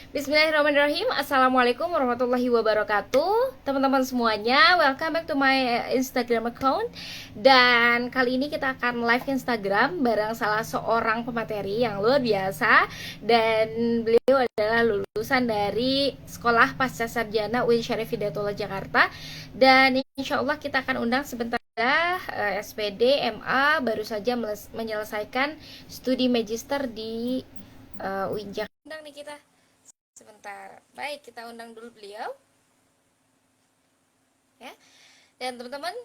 Bismillahirrahmanirrahim. Assalamualaikum warahmatullahi wabarakatuh. Teman-teman semuanya, welcome back to my Instagram account. Dan kali ini kita akan live Instagram bareng salah seorang pemateri yang luar biasa. Dan beliau adalah lulusan dari Sekolah Pasca Sarjana UIN Syarif Hidayatullah Jakarta. Dan insya Allah kita akan undang sebentar SPD, MA, baru saja menyelesaikan studi magister di UIN Jakarta. Undang nih kita. Sebentar, baik kita undang dulu beliau ya. Dan teman-teman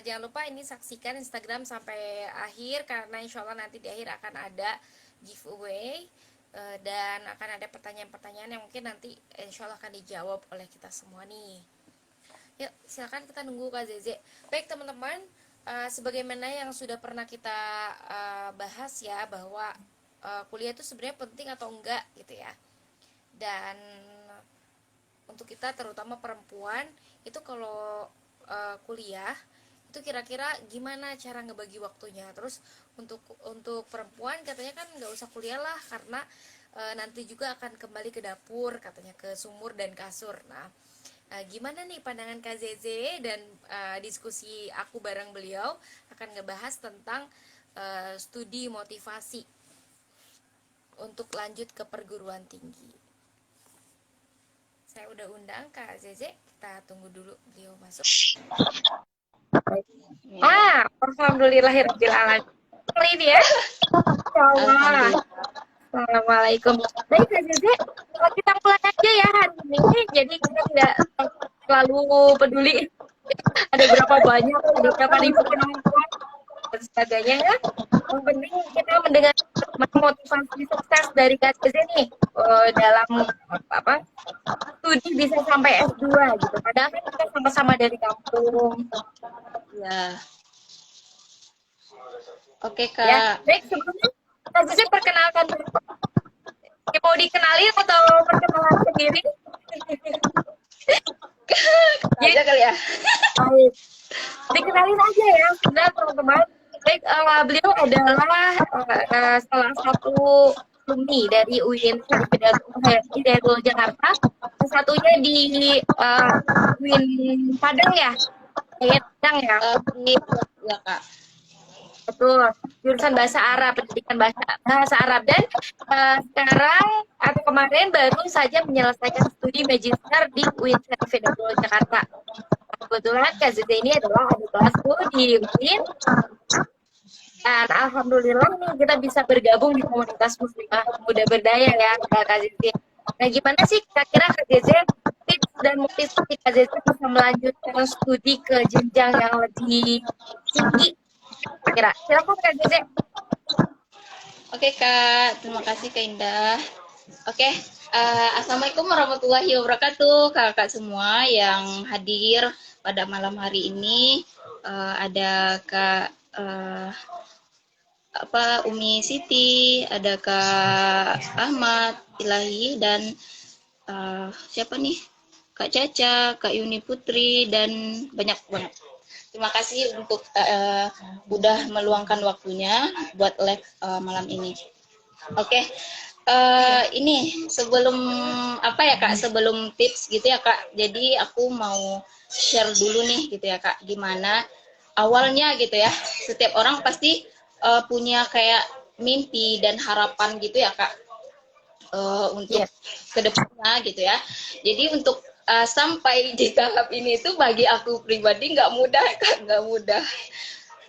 jangan lupa ini saksikan Instagram sampai akhir karena insya Allah nanti di akhir akan ada giveaway dan akan ada pertanyaan-pertanyaan yang mungkin nanti insya Allah akan dijawab oleh kita semua nih. Yuk silakan kita nunggu Kak Zeze. Baik teman-teman, sebagaimana yang sudah pernah kita bahas ya bahwa kuliah itu sebenarnya penting atau enggak gitu ya. Dan untuk kita terutama perempuan itu kalau kuliah itu kira-kira gimana cara ngebagi waktunya. Terus untuk perempuan katanya kan nggak usah kuliah lah karena nanti juga akan kembali ke dapur katanya, ke sumur dan kasur. Nah, gimana nih pandangan Kak Zeze dan diskusi aku bareng beliau akan ngebahas tentang studi motivasi untuk lanjut ke perguruan tinggi. Saya udah undang Kak Zeze, kita tunggu dulu beliau masuk. Alhamdulillahirabbil alamin. Kali ini ya. Insyaallah. Assalamualaikum. Baik Kak Zeze, kalau kita mulai aja ya hari ini. Jadi kita tidak terlalu peduli ada berapa banyak, ada berapa ribu penonton dan sebagainya ya. Yang penting kita mendengar motivasi sukses dari Kak Zeze nih dalam apa studi bisa sampai S2 gitu. Padahal kan kita sama-sama dari kampung. Ya. Oke, Ya, Kak. baik sebelumnya Kak Zeze perkenalkan dulu. Mau dikenalin atau perkenalan sendiri? Aja kali ya. Baik. Dikenalin aja ya, sudah teman-teman. Baik, beliau adalah salah satu alumni dari UIN Syarif Hidayatullah Jakarta. Satunya di UIN Padang ya, Padang ya. Ya, Kak. Betul, jurusan bahasa Arab, pendidikan bahasa Arab. Dan sekarang atau kemarin baru saja menyelesaikan studi magister di UIN Syarif Hidayatullah Jakarta. Kebetulan Kak Zeze ini adalah adik kelasku di UIN. Dan alhamdulillah nih kita bisa bergabung di komunitas muslimah muda berdaya ya Kak Zeze. Nah gimana sih kira-kira Kak Zeze tips dan motivasi Kak Zeze bisa melanjutkan studi ke jenjang yang lebih tinggi? Kira silakan Kak Zeze. Oke, Kak. Terima kasih, Kak Indah. Oke. Assalamualaikum warahmatullahi wabarakatuh, kakak semua yang hadir pada malam hari ini. Ada Kak Umi Siti, ada Kak Ahmad Ilahi, dan siapa nih? Kak Caca, Kak Yuni Putri, dan banyak banget. Terima kasih untuk udah meluangkan waktunya buat live malam ini. Oke, ini sebelum apa ya Kak, sebelum tips gitu ya Kak. Jadi aku mau share dulu nih gitu ya Kak, gimana awalnya gitu ya. Setiap orang pasti punya kayak mimpi dan harapan gitu ya Kak, untuk kedepannya gitu ya. Jadi untuk sampai di tahap ini tuh bagi aku pribadi nggak mudah Kak, nggak mudah.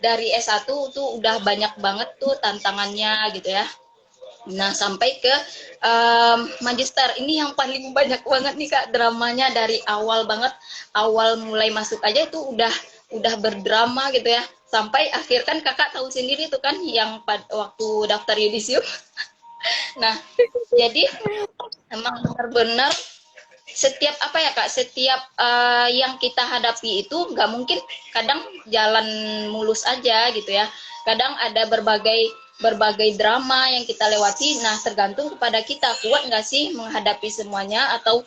Dari S1 tuh udah banyak banget tuh tantangannya gitu ya. Nah sampai ke magister ini yang paling banyak banget nih Kak, dramanya dari awal banget. Awal mulai masuk aja itu udah berdrama gitu ya. Sampai akhir kan kakak tahu sendiri tuh kan yang waktu daftar yudisium. Nah jadi emang benar-benar setiap apa ya Kak, setiap yang kita hadapi itu nggak mungkin kadang jalan mulus aja gitu ya. Kadang ada berbagai drama yang kita lewati. Nah tergantung kepada kita kuat nggak sih menghadapi semuanya atau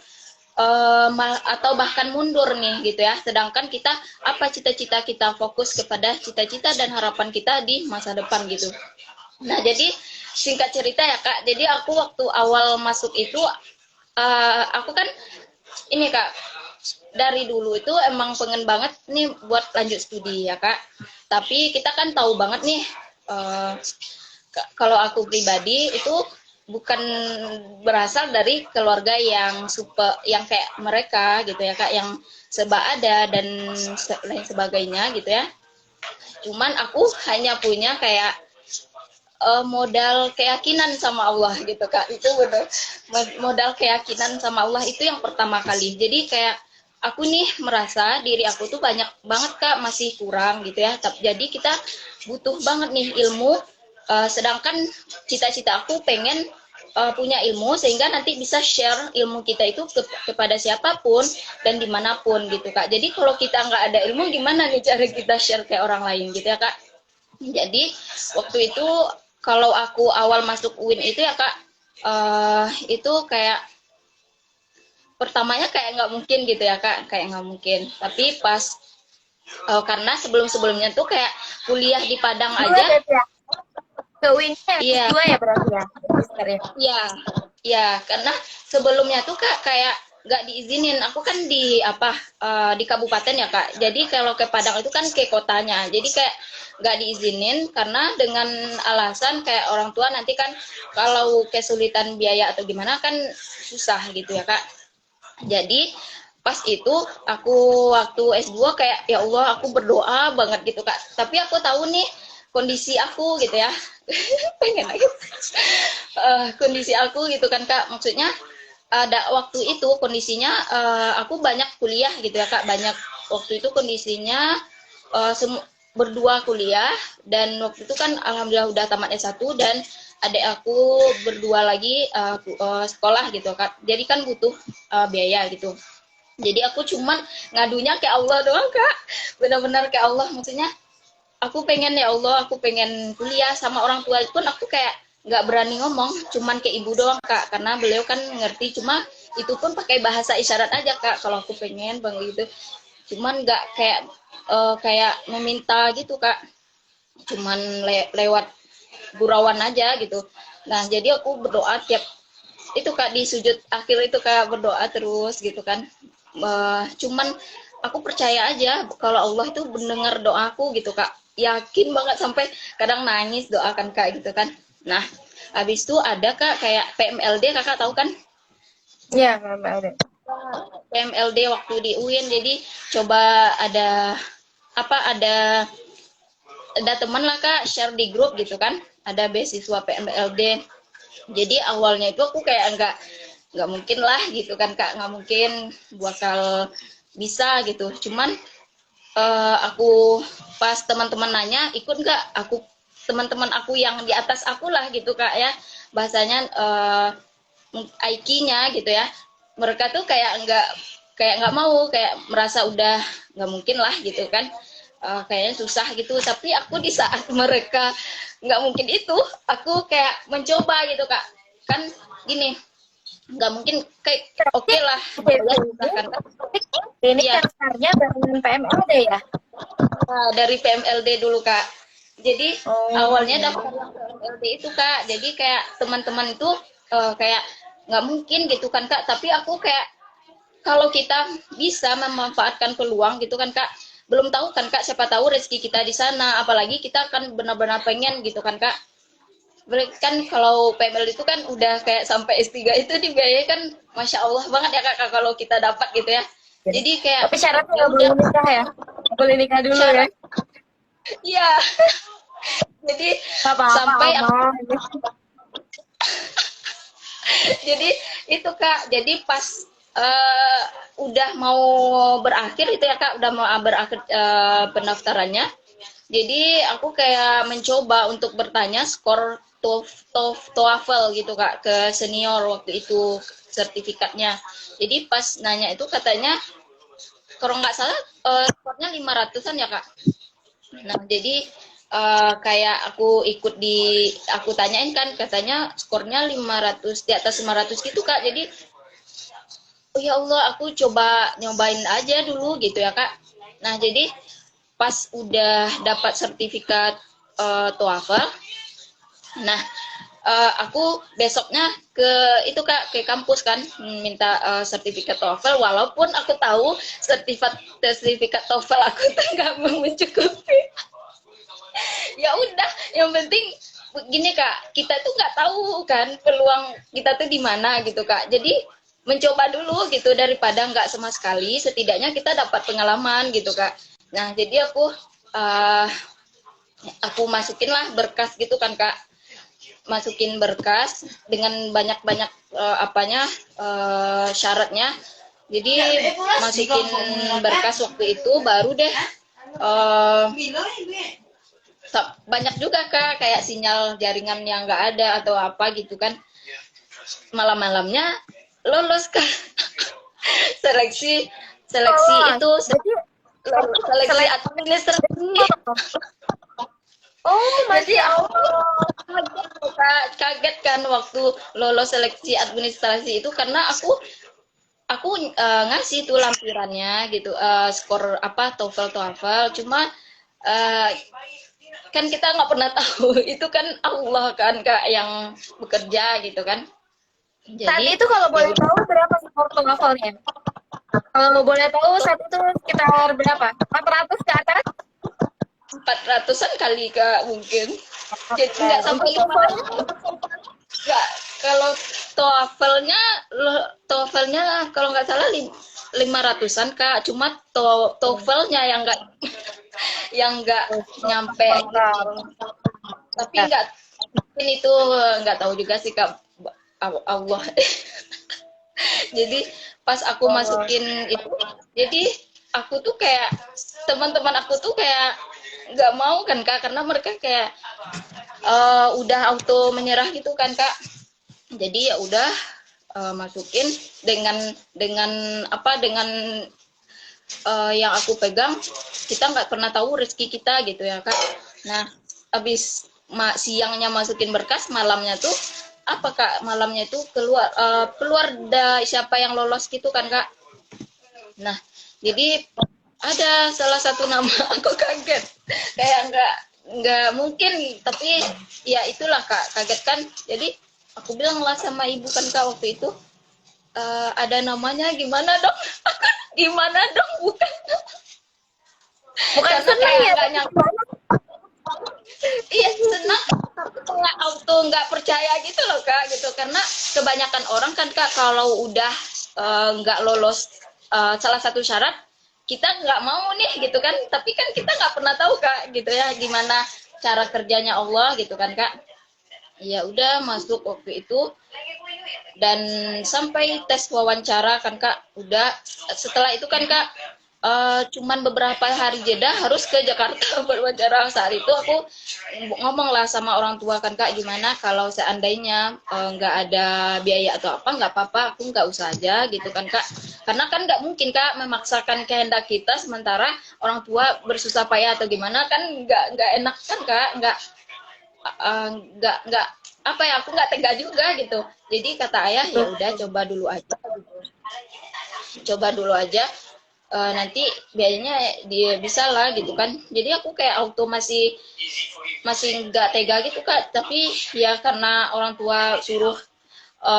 bahkan mundur nih gitu ya. Sedangkan kita apa cita-cita kita, fokus kepada cita-cita dan harapan kita di masa depan gitu. Nah jadi singkat cerita ya Kak, jadi aku waktu awal masuk itu aku kan ini Kak, dari dulu itu emang pengen banget nih buat lanjut studi ya Kak. Tapi kita kan tahu banget nih, eh, kalau aku pribadi itu bukan berasal dari keluarga yang super, yang kayak mereka gitu ya Kak, yang serba ada dan lain sebagainya gitu ya. Cuman aku hanya punya kayak modal keyakinan sama Allah gitu Kak. Itu benar, modal keyakinan sama Allah itu yang pertama kali. Jadi kayak aku nih merasa diri aku tuh banyak banget Kak masih kurang gitu ya. Jadi kita butuh banget nih ilmu, sedangkan cita-cita aku pengen punya ilmu sehingga nanti bisa share ilmu kita itu kepada siapapun dan dimanapun gitu Kak. Jadi kalau kita nggak ada ilmu gimana nih cara kita share ke orang lain gitu ya Kak. Jadi waktu itu kalau aku awal masuk UIN itu ya Kak, itu kayak pertamanya kayak nggak mungkin gitu ya Kak, kayak nggak mungkin. Tapi pas karena sebelum-sebelumnya tuh kayak kuliah di Padang aja. Ya? Ke UIN-nya Iya, S2 ya berarti ya? iya, iya. Karena sebelumnya tuh Kak kayak nggak diizinin. Aku kan di apa, di kabupaten ya Kak. Jadi kalau ke Padang itu kan ke kotanya. Jadi kayak nggak diizinin karena dengan alasan kayak orang tua nanti kan kalau kesulitan biaya atau gimana kan susah gitu ya Kak. Jadi pas itu aku waktu S2 kayak ya Allah aku berdoa banget gitu Kak. Tapi aku tahu nih kondisi aku gitu ya. Pengen lagi. Kondisi aku gitu kan Kak. Maksudnya ada waktu itu kondisinya aku banyak kuliah gitu ya Kak. Banyak waktu itu kondisinya berdua kuliah dan waktu itu kan alhamdulillah udah tamat S1 dan adik aku berdua lagi sekolah gitu Kak. Jadi kan butuh biaya gitu. Jadi aku cuman ngadunya ke Allah doang Kak. Benar-benar ke Allah, maksudnya aku pengen ya Allah, aku pengen kuliah sama orang tua pun aku kayak nggak berani ngomong, cuman ke ibu doang Kak, karena beliau kan ngerti, cuma itu pun pakai bahasa isyarat aja Kak, kalau aku pengen bang gitu, cuman nggak kayak kayak meminta gitu Kak, cuman lewat gurauan aja gitu. Nah jadi aku berdoa tiap itu Kak di sujud akhir itu Kak berdoa terus gitu kan. Cuman aku percaya aja kalau Allah itu mendengar doaku gitu Kak. Yakin banget sampai kadang nangis doakan Kak gitu kan. Nah, habis itu ada Kak kayak PMLD Kakak tahu kan? Iya, ada. PMLD waktu di UIN jadi coba ada apa ada teman lah Kak share di grup gitu kan. Ada beasiswa PMLD. Jadi awalnya itu aku kayak nggak mungkin lah gitu kan Kak, nggak mungkin bakal bisa gitu. Cuman aku pas teman-teman nanya ikut nggak, aku teman-teman aku yang di atas aku lah gitu Kak ya, bahasanya IQ-nya gitu ya, mereka tuh kayak nggak mau, kayak merasa udah nggak mungkin lah gitu kan, kayaknya susah gitu. Tapi aku di saat mereka nggak mungkin itu, aku kayak mencoba gitu Kak, kan gini, nggak mungkin kayak oke lah ya silahkan Kak. Ini Iya, daftarnya barengan PMLD ya? dari PMLD dulu Kak. Jadi Oh, awalnya iya. daftar PMLD itu Kak. Jadi kayak teman-teman itu kayak nggak mungkin gitu kan Kak. Tapi aku kayak kalau kita bisa memanfaatkan peluang gitu kan Kak. Belum tahu kan Kak, siapa tahu rezeki kita di sana. Apalagi kita kan benar-benar pengen gitu kan Kak. Kan kalau PML itu kan udah kayak sampai S3 itu dibiayai kan Masya Allah banget ya Kak kalau kita dapat gitu ya. Jadi kayak Tapi syaratnya ya nggak boleh udah nikah ya? Nggak boleh nikah dulu ya? syarat. Iya. Jadi Nggak apa-apa, sampai aku, aman. jadi itu Kak. Jadi pas uh, udah mau berakhir itu ya Kak, udah mau berakhir pendaftarannya. Jadi aku kayak mencoba untuk bertanya skor TOEFL gitu Kak ke senior waktu itu sertifikatnya. Jadi pas nanya itu katanya kalau nggak salah skornya 500-an ya Kak. Nah, jadi kayak aku ikut aku tanyain kan katanya skornya 500, di atas 500 gitu Kak. Jadi oh ya Allah, aku coba nyobain aja dulu gitu ya Kak. Nah, jadi pas udah dapat sertifikat TOEFL, nah aku besoknya ke itu Kak, ke kampus kan, minta sertifikat TOEFL, walaupun aku tahu sertifikat TOEFL aku tuh nggak mencukupi. Ya udah, yang penting begini Kak, kita tuh nggak tahu kan peluang kita tuh di mana gitu Kak. Jadi mencoba dulu gitu, daripada nggak sama sekali, setidaknya kita dapat pengalaman gitu Kak. Nah jadi aku masukin lah berkas gitu kan Kak, masukin berkas dengan banyak-banyak syaratnya. Jadi masukin berkas waktu itu baru deh uh, banyak juga Kak, kayak sinyal jaringan yang nggak ada atau apa gitu kan. Malam-malamnya lolos Kak. seleksi itu seleksi administrasi. Jadi aku kaget kan waktu lolos seleksi administrasi itu, karena aku ngasih tuh lampirannya gitu, skor TOEFL, cuma kan kita nggak pernah tahu itu kan Allah kan Kak yang bekerja gitu kan. Saat Jadi itu kalau boleh tahu berapa skor TOEFL-nya? Kalau boleh tahu saat itu sekitar berapa? 400 ke atas? 400-an kali Kak mungkin. Jadi nggak sampai 500. Nggak, kalau TOEFL-nya kalau nggak salah 500-an Kak. Cuma TOEFL-nya yang nggak nyampe. Tapi nggak, mungkin itu nggak tahu juga sih Kak, Allah. Jadi pas aku masukin itu, jadi aku tuh kayak teman-teman aku tuh kayak nggak mau kan Kak, karena mereka kayak udah auto menyerah gitu kan Kak. Jadi ya udah masukin dengan yang aku pegang, kita nggak pernah tahu rezeki kita gitu ya Kak. Nah habis siangnya masukin berkas, malamnya tuh malamnya itu keluar siapa yang lolos gitu kan Kak. Nah jadi ada salah satu nama, aku kaget, kayak nggak mungkin, tapi ya itulah Kak, kaget kan. Jadi aku bilang lah sama ibu kan Kak waktu itu, ada namanya, gimana dong? Gimana dong? Bukan senang ya, nggak nyangka. Iya senang, tapi kayak auto nggak percaya gitu loh Kak, gitu. Karena kebanyakan orang kan Kak, kalau udah nggak lolos salah satu syarat, kita nggak mau nih gitu kan. Tapi kan kita nggak pernah tahu Kak gitu ya, gimana cara kerjanya Allah gitu kan Kak. Ya udah masuk waktu itu, dan sampai tes wawancara kan Kak. Udah setelah itu kan Kak, cuman beberapa hari jeda harus ke Jakarta berwawancara. Saat itu aku ngomong lah sama orang tua kan Kak, gimana kalau seandainya nggak ada biaya atau apa, nggak apa-apa, aku nggak usah aja gitu kan Kak. Karena kan nggak mungkin Kak memaksakan kehendak kita sementara orang tua bersusah payah atau gimana, kan nggak enak kan Kak, nggak apa ya, aku nggak tega juga gitu. Jadi kata ayah, ya udah coba dulu aja, nanti biayanya dia bisa lah gitu kan. Jadi aku kayak auto masih nggak tega gitu Kak. Tapi ya karena orang tua suruh,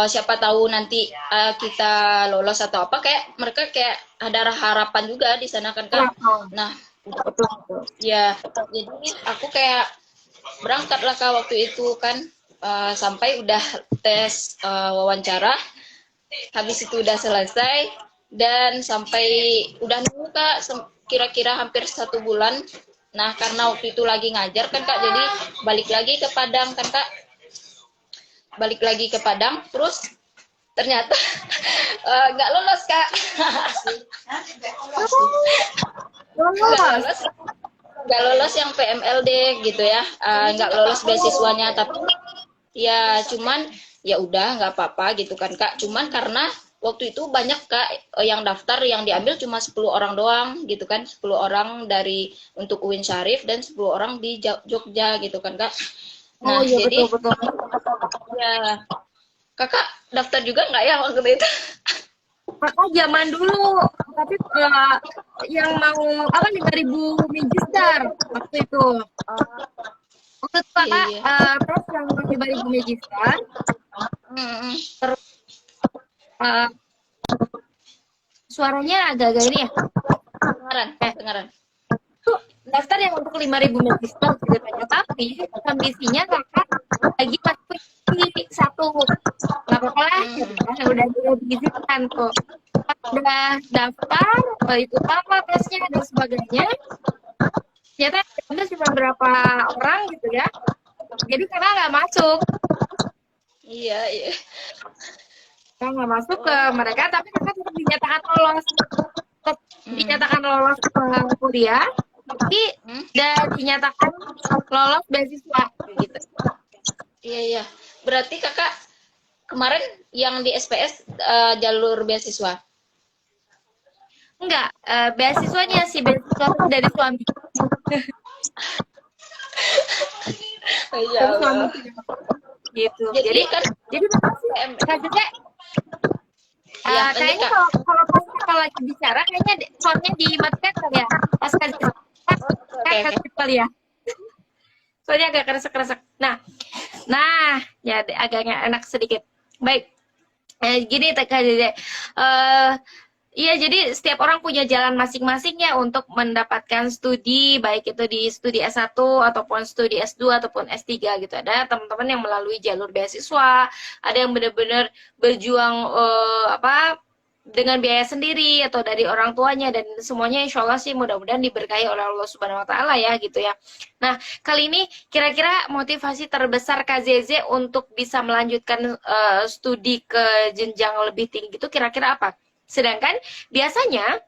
siapa tahu nanti kita lolos atau apa, kayak mereka kayak ada harapan juga di sana kan Kak. Nah ya, jadi aku kayak berangkat lah Kak waktu itu kan, sampai udah tes wawancara, habis itu udah selesai, dan sampai udah nunggu Kak kira-kira hampir 1 bulan. Nah karena waktu itu lagi ngajar kan Kak, jadi balik lagi ke Padang kan Kak, terus ternyata nggak lolos Kak. nggak lolos yang PMLD gitu ya, nggak lolos beasiswanya. Tapi ya cuman ya udah nggak apa-apa gitu kan Kak. Cuman karena waktu itu banyak Kak yang daftar, yang diambil cuma 10 orang doang gitu kan, 10 orang untuk UIN Syarif dan 10 orang di Jogja gitu kan Kak. Nah iya, jadi betul. ya Kakak daftar juga nggak ya waktu itu? Kakak zaman dulu, tapi yang mau 5.000 Magister waktu itu. Untuk Iya, kakak iya. tes yang 5.000 magister, Mm-mm. terus eh, suaranya agak-agak ini ya. Dengaran, Eh, dengaran. daftar yang untuk 5.000 magister ceritanya, tapi kondisinya kakak lagi masuk di satu, nggak apa-apa lah gitu Mm-mm. kan, udah diizinkan tuh, udah daftar, itu apa tesnya dan sebagainya, ternyata ada cuma berapa orang gitu ya, jadi kakak nggak masuk, Iya, iya. kakak nggak masuk ke Oh. mereka, tapi kakak tetap dinyatakan lolos, tetap Mm. dinyatakan lolos ke kuliah, tapi Mm. dan dinyatakan lolos beasiswa gitu. Iya, iya. Berarti kakak kemarin yang di SPS jalur beasiswa. Enggak, beasiswanya si beasiswa dari suami Ya dari Allah. suamiku gitu. Jadi Jadi kan makasih PM. Kak Jose. Ya, lanjut Kayaknya kak. kalau kalau pas kakak lagi bicara, kayaknya soundnya dimatikan kali ya. Pas Kak Jose, Oke, oke. kali ya. Soalnya agak kresek-kresek. Nah, ya agaknya enak sedikit. Baik, gini Kak Jose. Eh, Iya, jadi setiap orang punya jalan masing-masing ya untuk mendapatkan studi, baik itu di studi S1 ataupun studi S2 ataupun S3 gitu. Ada teman-teman yang melalui jalur beasiswa, ada yang benar-benar berjuang apa dengan biaya sendiri atau dari orang tuanya, dan semuanya insya Allah sih mudah-mudahan diberkahi oleh Allah Subhanahu Wa Taala ya gitu ya. Nah, kali ini kira-kira motivasi terbesar Kak Zeze untuk bisa melanjutkan studi ke jenjang lebih tinggi itu kira-kira apa? Sedangkan biasanya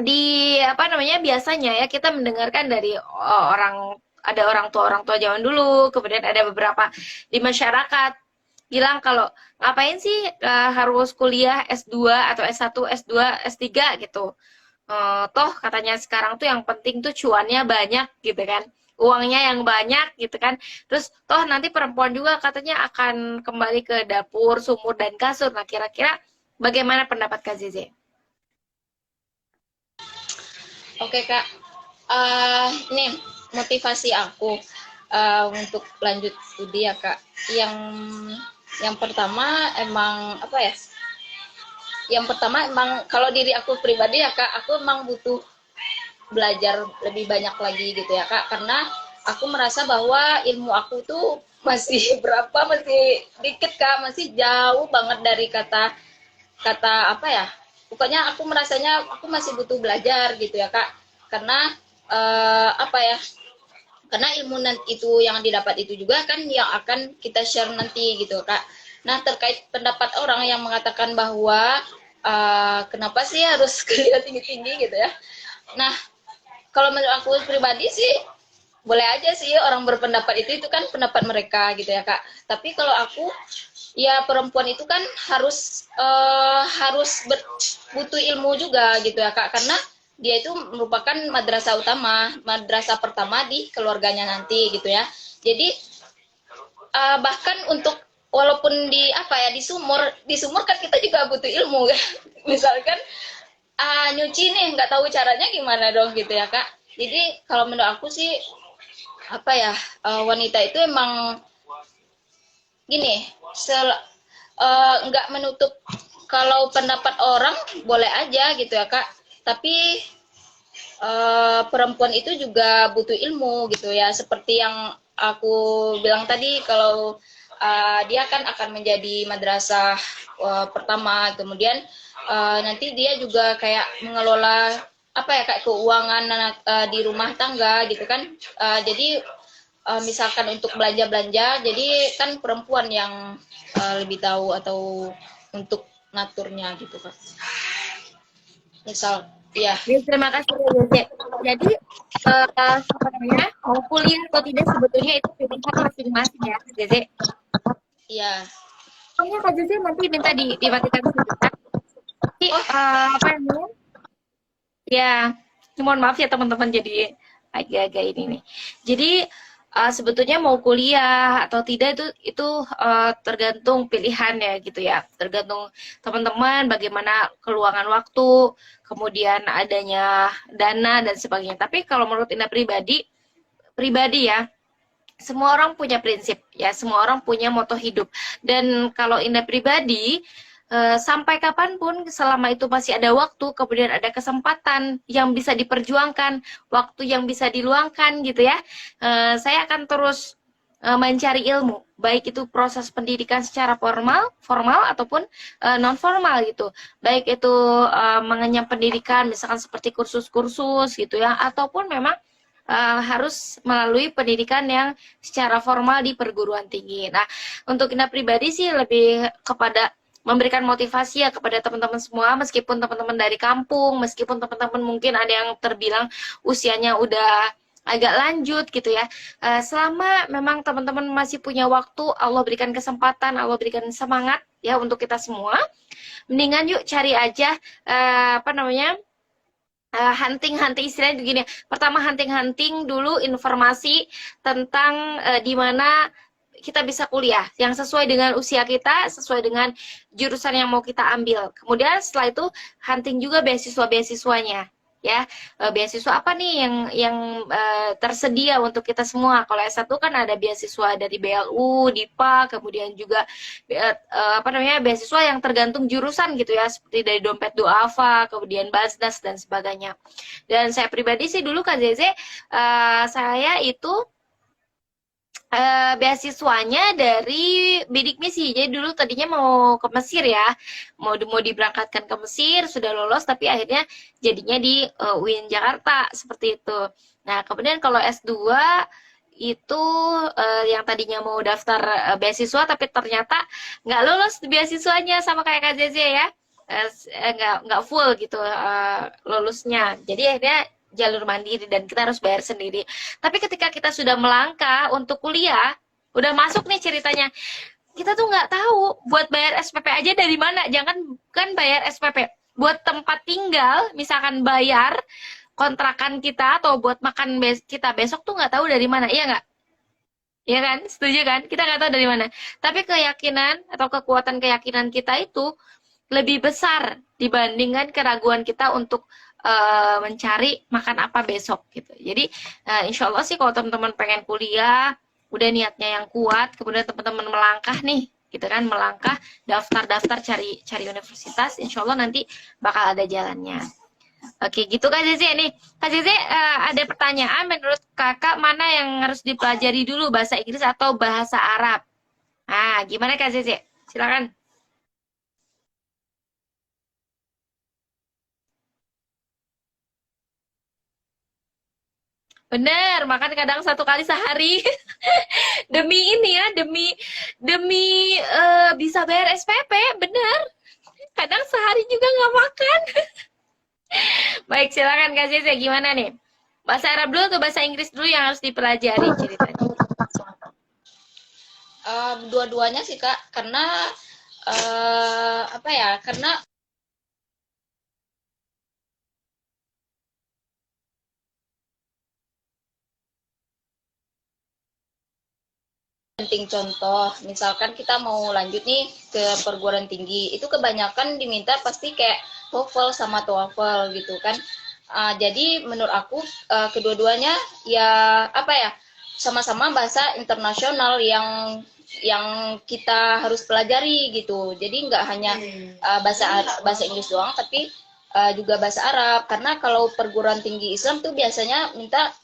di apa namanya, biasanya ya kita mendengarkan dari orang, ada orang tua zaman dulu, kemudian ada beberapa di masyarakat bilang kalau ngapain sih harus kuliah S2 atau S1, S2, S3 gitu. Toh katanya sekarang tuh yang penting tuh cuannya banyak gitu kan. Uangnya yang banyak gitu kan. Terus toh nanti perempuan juga katanya akan kembali ke dapur, sumur dan kasur. Nah, kira-kira bagaimana pendapat Kak Zeze? Oke kak. Ini motivasi aku untuk lanjut studi ya kak. Yang pertama emang apa ya? Yang pertama emang kalau diri aku pribadi ya kak, aku emang butuh belajar lebih banyak lagi gitu ya kak, karena aku merasa bahwa ilmu aku tuh masih berapa, masih dikit kak, masih jauh banget dari kata kata apa ya, pokoknya aku merasanya aku masih butuh belajar gitu ya kak, karena apa ya, karena ilmu itu yang didapat itu juga kan yang akan kita share nanti gitu kak. Nah terkait pendapat orang yang mengatakan bahwa kenapa sih harus kuliah tinggi-tinggi gitu ya, nah kalau menurut aku pribadi sih boleh aja sih orang berpendapat itu kan pendapat mereka gitu ya kak, tapi kalau aku ya perempuan itu kan harus butuh ilmu juga gitu ya kak, karena dia itu merupakan madrasah utama, madrasah pertama di keluarganya nanti gitu ya. Jadi bahkan untuk walaupun di apa ya, di sumur kan kita juga butuh ilmu kan. Misalkan nyuci nih nggak tahu caranya gimana dong gitu ya kak. Jadi kalau menurut aku sih apa ya, wanita itu emang gini, nggak menutup kalau pendapat orang boleh aja gitu ya kak, tapi perempuan itu juga butuh ilmu gitu ya, seperti yang aku bilang tadi, kalau dia kan akan menjadi madrasah pertama, kemudian nanti dia juga kayak mengelola apa ya kayak keuangan di rumah tangga gitu kan. Jadi misalkan untuk belanja-belanja, jadi kan perempuan yang lebih tahu atau untuk ngaturnya gitu kan. Misal, ya, Ya, terima kasih Kak Jose. Jadi apa namanya, mau kuliah atau tidak sebetulnya itu pilihan masing-masing ya Kak Jose. ya. Pokoknya Kak Jose nanti minta dimatikan sebentar. Tapi Oh, apa namanya? Ya, mohon maaf ya teman-teman, jadi agak-agak ini nih. Jadi sebetulnya mau kuliah atau tidak itu tergantung pilihan ya gitu ya. Tergantung teman-teman bagaimana keluangan waktu, kemudian adanya dana dan sebagainya. Tapi kalau menurut Ina pribadi ya, semua orang punya prinsip ya, semua orang punya moto hidup. Dan kalau Indah pribadi, sampai kapanpun selama itu masih ada waktu, kemudian ada kesempatan yang bisa diperjuangkan, waktu yang bisa diluangkan gitu ya, saya akan terus mencari ilmu, baik itu proses pendidikan secara formal ataupun non formal gitu, baik itu mengenyam pendidikan misalkan seperti kursus-kursus gitu ya, ataupun memang harus melalui pendidikan yang secara formal di perguruan tinggi. Nah, untuk Ina pribadi sih lebih kepada memberikan motivasi ya kepada teman-teman semua, meskipun teman-teman dari kampung, meskipun teman-teman mungkin ada yang terbilang usianya udah agak lanjut gitu ya. Selama memang teman-teman masih punya waktu, Allah berikan kesempatan, Allah berikan semangat ya untuk kita semua. Mendingan yuk cari aja apa namanya? Hunting-hunting istilahnya begini. Pertama hunting-hunting dulu informasi tentang di mana kita bisa kuliah yang sesuai dengan usia kita, sesuai dengan jurusan yang mau kita ambil. Kemudian setelah itu hunting juga beasiswa-beasiswanya ya. Beasiswa apa nih yang tersedia untuk kita semua. Kalau S1 kan ada beasiswa dari BLU, DIPA, kemudian juga apa namanya beasiswa yang tergantung jurusan gitu ya, seperti dari Dompet Duafa, kemudian Basnas dan sebagainya. Dan saya pribadi sih dulu Kak Zeze, saya itu beasiswanya dari bidik misi. Jadi dulu tadinya mau ke Mesir ya, mau diberangkatkan ke Mesir, sudah lolos tapi akhirnya jadinya di UIN Jakarta seperti itu. Nah, kemudian kalau S2 itu yang tadinya mau daftar beasiswa tapi ternyata nggak lolos beasiswanya sama kayak Kak Zeze ya. Nggak full gitu lulusnya. Jadi akhirnya jalur mandiri dan kita harus bayar sendiri. Tapi ketika kita sudah melangkah untuk kuliah, udah masuk nih ceritanya, kita tuh nggak tahu buat bayar SPP aja dari mana. Jangan kan bayar SPP, buat tempat tinggal, misalkan bayar kontrakan kita atau buat makan kita besok tuh nggak tahu dari mana, iya nggak? Iya kan? Setuju kan? Kita nggak tahu dari mana. Tapi keyakinan atau kekuatan keyakinan kita itu lebih besar dibandingkan keraguan kita untuk mencari makan apa besok gitu. Jadi insya Allah sih kalau teman-teman pengen kuliah, udah niatnya yang kuat, kemudian teman-teman melangkah nih, gitu kan, melangkah daftar-daftar cari universitas, insya Allah nanti bakal ada jalannya. Oke, gitu Kak Zizi nih. Kak Zizi, ada pertanyaan menurut Kakak mana yang harus dipelajari dulu, bahasa Inggris atau bahasa Arab? Nah, gimana Kak Zizi? Silakan. Bener, makan kadang satu kali sehari. Demi ini ya, demi demi bisa bayar SPP, bener. Kadang sehari juga nggak makan. Baik, silakan Kak Zizi, gimana nih? Bahasa Arab dulu atau bahasa Inggris dulu yang harus dipelajari ceritanya? Dua-duanya sih Kak, karena apa ya? Karena penting contoh, misalkan kita mau lanjut nih ke perguruan tinggi, itu kebanyakan diminta pasti kayak TOEFL sama TOEFL gitu kan. Jadi menurut aku kedua-duanya ya apa ya sama-sama bahasa internasional yang kita harus pelajari gitu. Jadi nggak hanya bahasa Inggris doang, tapi juga bahasa Arab. Karena kalau perguruan tinggi Islam tuh biasanya minta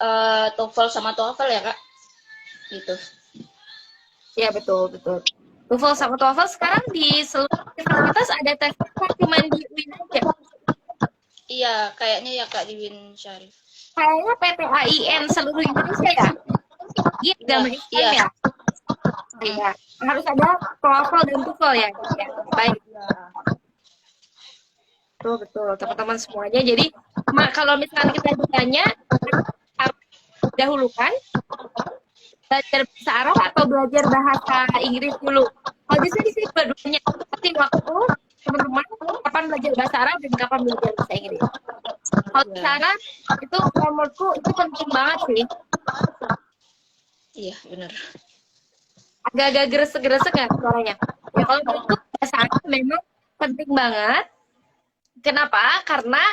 TOEFL sama TOEFL ya kak, gitu. Ya, betul, betul. TOEFL sama TOEFL sekarang di seluruh universitas ada tes, cuma di UIN aja. Iya, kayaknya ya Kak di Win Syarif. Kayaknya PTAIN seluruh Indonesia ya? Iya, Iya, agama Islam iya. ya? Iya. Harus ada TOEFL dan TOEFL ya? Ya. Baik, betul, betul. Teman-teman semuanya. Jadi, kalau misalkan kita ditanya, harus dahulukan belajar bahasa Arab atau belajar bahasa Inggris dulu? Kalau di sini sih dua-duanya. Seperti waktu teman-teman kapan belajar bahasa Arab dan kapan belajar bahasa Inggris. Kalau di sana itu menurutku itu penting banget sih. Iya, benar. Agak-agak gresek-gresek nggak suaranya? Ya kalau menurutku bahasa Arab memang penting banget Kenapa? Karena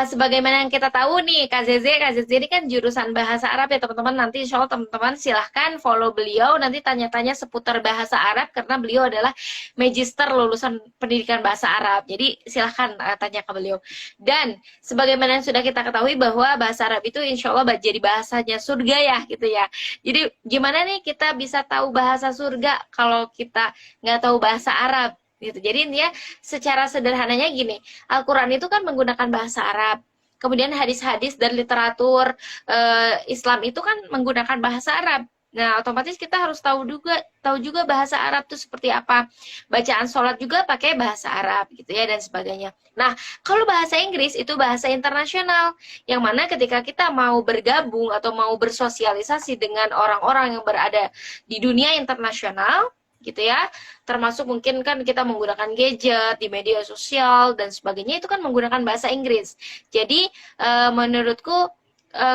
sebagaimana yang kita tahu nih, Kak Zeze ini kan jurusan bahasa Arab ya teman-teman. Nanti insya Allah teman-teman silahkan follow beliau, nanti tanya-tanya seputar bahasa Arab, karena beliau adalah magister lulusan pendidikan bahasa Arab. Jadi silahkan tanya ke beliau. Dan sebagaimana yang sudah kita ketahui bahwa bahasa Arab itu insya Allah jadi bahasanya surga ya gitu ya. Jadi gimana nih kita bisa tahu bahasa surga kalau kita nggak tahu bahasa Arab? Gitu. Jadi dia secara sederhananya gini, Al-Quran itu kan menggunakan bahasa Arab. Kemudian hadis-hadis dan literatur Islam itu kan menggunakan bahasa Arab. Nah, otomatis kita harus tahu juga bahasa Arab itu seperti apa. Bacaan sholat juga pakai bahasa Arab gitu ya dan sebagainya. Nah, kalau bahasa Inggris itu bahasa internasional yang mana ketika kita mau bergabung atau mau bersosialisasi dengan orang-orang yang berada di dunia internasional gitu ya, termasuk mungkin kan kita menggunakan gadget di media sosial dan sebagainya, itu kan menggunakan bahasa Inggris. Jadi menurutku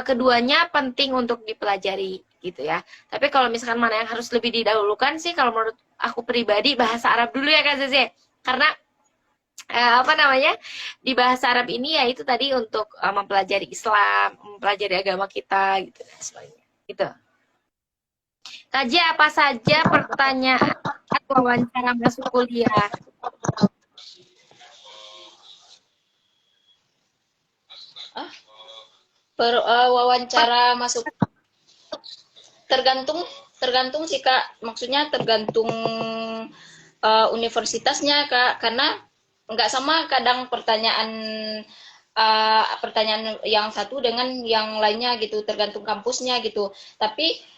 keduanya penting untuk dipelajari gitu ya. Tapi kalau misalkan mana yang harus lebih didahulukan sih, kalau menurut aku pribadi bahasa Arab dulu ya Kak Zeze, karena apa namanya, di bahasa Arab ini ya itu tadi untuk mempelajari Islam, mempelajari agama kita gitu dan sebagainya gitu. KJ, apa saja pertanyaan wawancara masuk kuliah? Wawancara masuk tergantung tergantung sih Kak, maksudnya tergantung universitasnya Kak, karena nggak sama kadang pertanyaan yang satu dengan yang lainnya gitu, tergantung kampusnya gitu. Tapi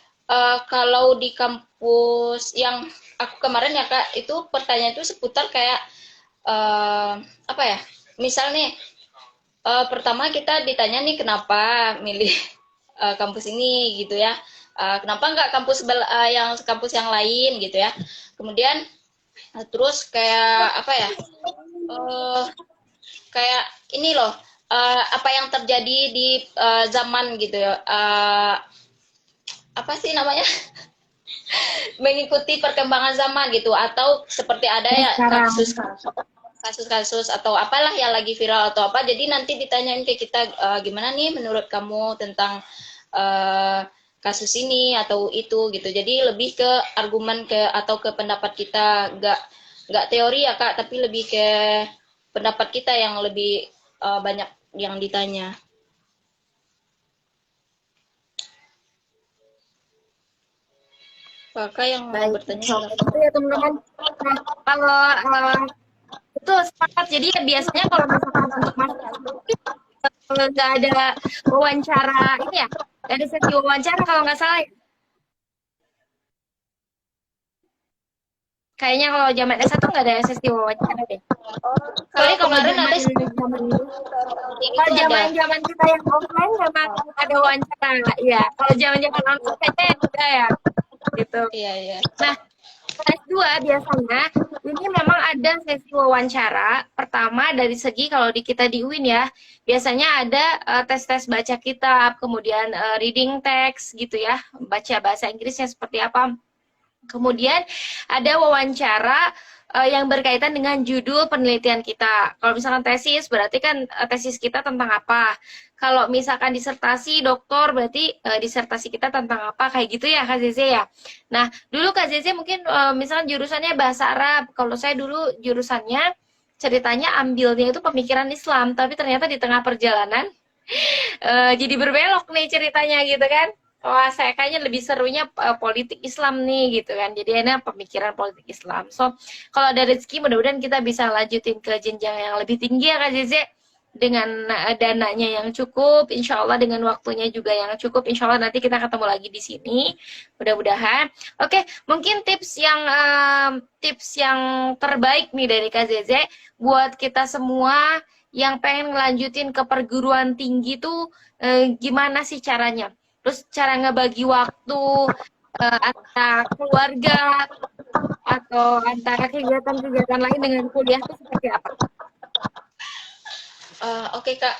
kalau di kampus yang aku kemarin ya Kak, itu pertanyaan itu seputar kayak apa ya, misalnya pertama kita ditanya nih kenapa milih kampus ini gitu ya, kenapa nggak kampus yang lain gitu ya. Kemudian terus kayak apa ya, kayak ini loh, apa yang terjadi di zaman gitu ya, apa sih namanya, mengikuti perkembangan zaman gitu, atau seperti ada ya kasus-kasus atau apalah yang lagi viral atau apa, jadi nanti ditanyain ke kita, gimana nih menurut kamu tentang kasus ini atau itu gitu. Jadi lebih ke argumen atau ke pendapat kita, nggak teori ya Kak, tapi lebih ke pendapat kita yang lebih banyak yang ditanya. Kakak yang mau bertanya Itu ya teman-teman. Nah, kalau itu sepakat. Jadi ya biasanya kalau misalkan untuk masuk nggak ada wawancara ini ya, nggak ada sesi wawancara kalau nggak salah ya. Kayaknya kalau zaman S1 nggak ada sesi wawancara deh. Kalau Kalau kemarin zaman ada kalau itu ada. zaman kita yang offline memang ada wawancara, ya. Kalau zaman online kayaknya enggak ya, gitu. Iya iya. Nah, S2 biasanya ini memang ada sesi wawancara. Pertama dari segi kalau kita di UIN ya, biasanya ada tes-tes baca kitab, kemudian reading text gitu ya, baca bahasa Inggrisnya seperti apa. Kemudian ada wawancara yang berkaitan dengan judul penelitian kita. Kalau misalkan tesis, berarti kan tesis kita tentang apa. Kalau misalkan disertasi, doktor, berarti disertasi kita tentang apa, kayak gitu ya Kak Zeze ya. Nah, dulu Kak Zeze mungkin misalkan jurusannya bahasa Arab. Kalau saya dulu jurusannya, ceritanya ambilnya itu pemikiran Islam, tapi ternyata di tengah perjalanan jadi berbelok nih ceritanya gitu kan. Wah, saya kayaknya lebih serunya politik Islam nih gitu kan. Jadi enak pemikiran politik Islam. So, kalau ada rezeki mudah-mudahan kita bisa lanjutin ke jenjang yang lebih tinggi ya Kak Zeze. Dengan dananya yang cukup, insya Allah dengan waktunya juga yang cukup, insya Allah nanti kita ketemu lagi di sini. Mudah-mudahan. Oke, mungkin tips yang terbaik nih dari Kak Zeze buat kita semua yang pengen ngelanjutin ke perguruan tinggi tuh gimana sih caranya? Terus cara ngebagi waktu antara keluarga atau antara kegiatan-kegiatan lain dengan kuliah itu seperti apa? Oke Kak.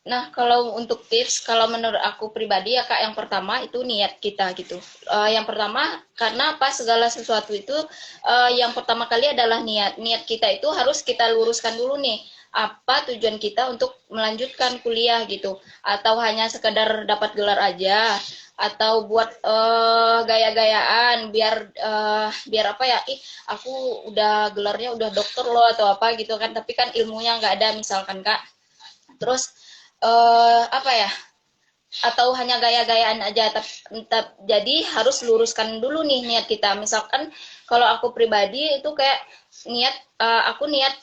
Nah, kalau untuk tips, kalau menurut aku pribadi ya Kak, yang pertama itu niat kita gitu. Yang pertama, karena apa, segala sesuatu itu yang pertama kali adalah niat. Niat kita itu harus kita luruskan dulu nih. apa tujuan kita untuk melanjutkan kuliah gitu, atau hanya sekedar dapat gelar aja, atau buat gaya-gayaan biar apa ya, ih aku udah gelarnya udah dokter loh atau apa gitu kan, tapi kan ilmunya nggak ada misalkan Kak. Terus apa ya, atau hanya gaya-gayaan aja, jadi harus luruskan dulu nih niat kita. Misalkan kalau aku pribadi itu kayak aku niat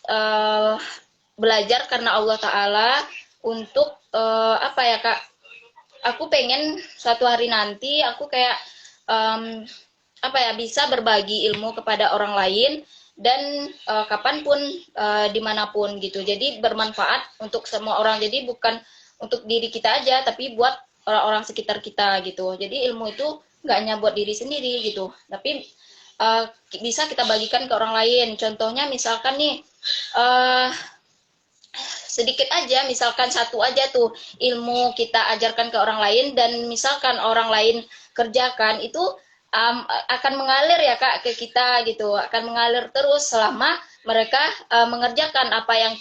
belajar karena Allah Ta'ala untuk apa ya Kak, aku pengen suatu hari nanti aku kayak apa ya, bisa berbagi ilmu kepada orang lain dan kapanpun dimanapun gitu, jadi bermanfaat untuk semua orang, jadi bukan untuk diri kita aja tapi buat orang-orang sekitar kita gitu. Jadi ilmu itu nggak hanya buat diri sendiri gitu, tapi bisa kita bagikan ke orang lain. Contohnya misalkan nih sedikit aja, misalkan satu aja tuh ilmu kita ajarkan ke orang lain, dan misalkan orang lain kerjakan itu akan mengalir ya Kak ke kita gitu, akan mengalir terus selama mereka mengerjakan apa yang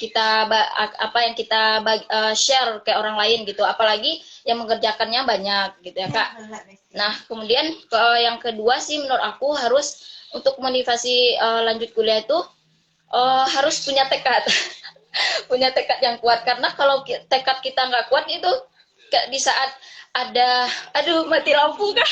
kita share ke orang lain gitu, apalagi yang mengerjakannya banyak gitu ya Kak. Nah kemudian yang kedua sih menurut aku harus untuk motivasi lanjut kuliah itu harus punya tekad. Punya tekad yang kuat, karena kalau tekad kita nggak kuat itu di saat ada mati lampu Kak.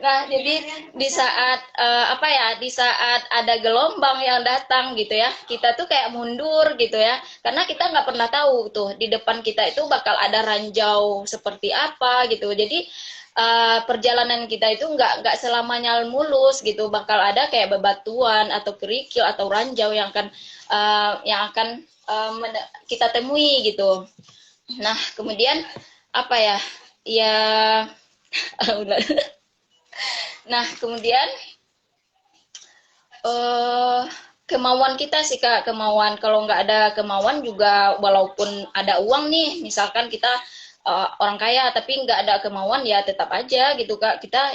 Nah jadi di saat apa ya, di saat ada gelombang yang datang gitu ya, kita tuh kayak mundur gitu ya, karena kita nggak pernah tahu tuh di depan kita itu bakal ada ranjau seperti apa gitu. Jadi perjalanan kita itu nggak selamanya mulus gitu, bakal ada kayak bebatuan atau kerikil atau ranjau yang akan kita temui gitu. Nah kemudian apa ya, ya nah kemudian kemauan kita sih Kak, kemauan. Kalau nggak ada kemauan juga, walaupun ada uang nih, misalkan kita orang kaya tapi nggak ada kemauan, ya tetap aja gitu Kak, kita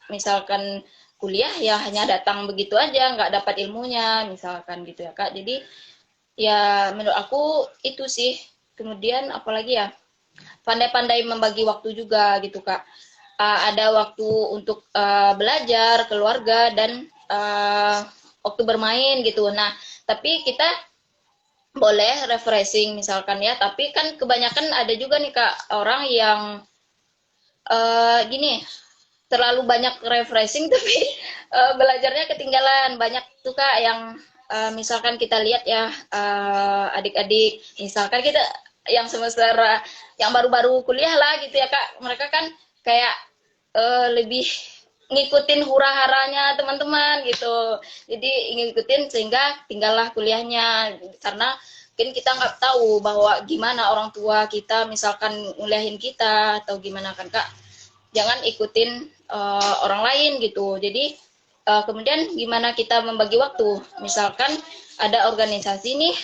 misalkan kuliah ya hanya datang begitu aja, nggak dapat ilmunya misalkan gitu ya Kak. Jadi ya menurut aku itu sih. Kemudian apalagi ya, pandai-pandai membagi waktu juga gitu Kak. Ada waktu untuk belajar, keluarga, dan waktu bermain gitu. Nah tapi kita boleh refreshing misalkan ya, tapi kan kebanyakan ada juga nih Kak orang yang gini, terlalu banyak refreshing tapi belajarnya ketinggalan. Banyak tuh Kak yang misalkan kita lihat ya, adik-adik misalkan kita yang semester yang baru-baru kuliah lah gitu ya Kak, mereka kan kayak lebih ngikutin hura-haranya teman-teman gitu, jadi ngikutin sehingga tinggallah kuliahnya, karena mungkin kita nggak tahu bahwa gimana orang tua kita misalkan nguliahin kita atau gimana kan Kak. Jangan ikutin orang lain gitu. Jadi kemudian gimana kita membagi waktu, misalkan ada organisasi nih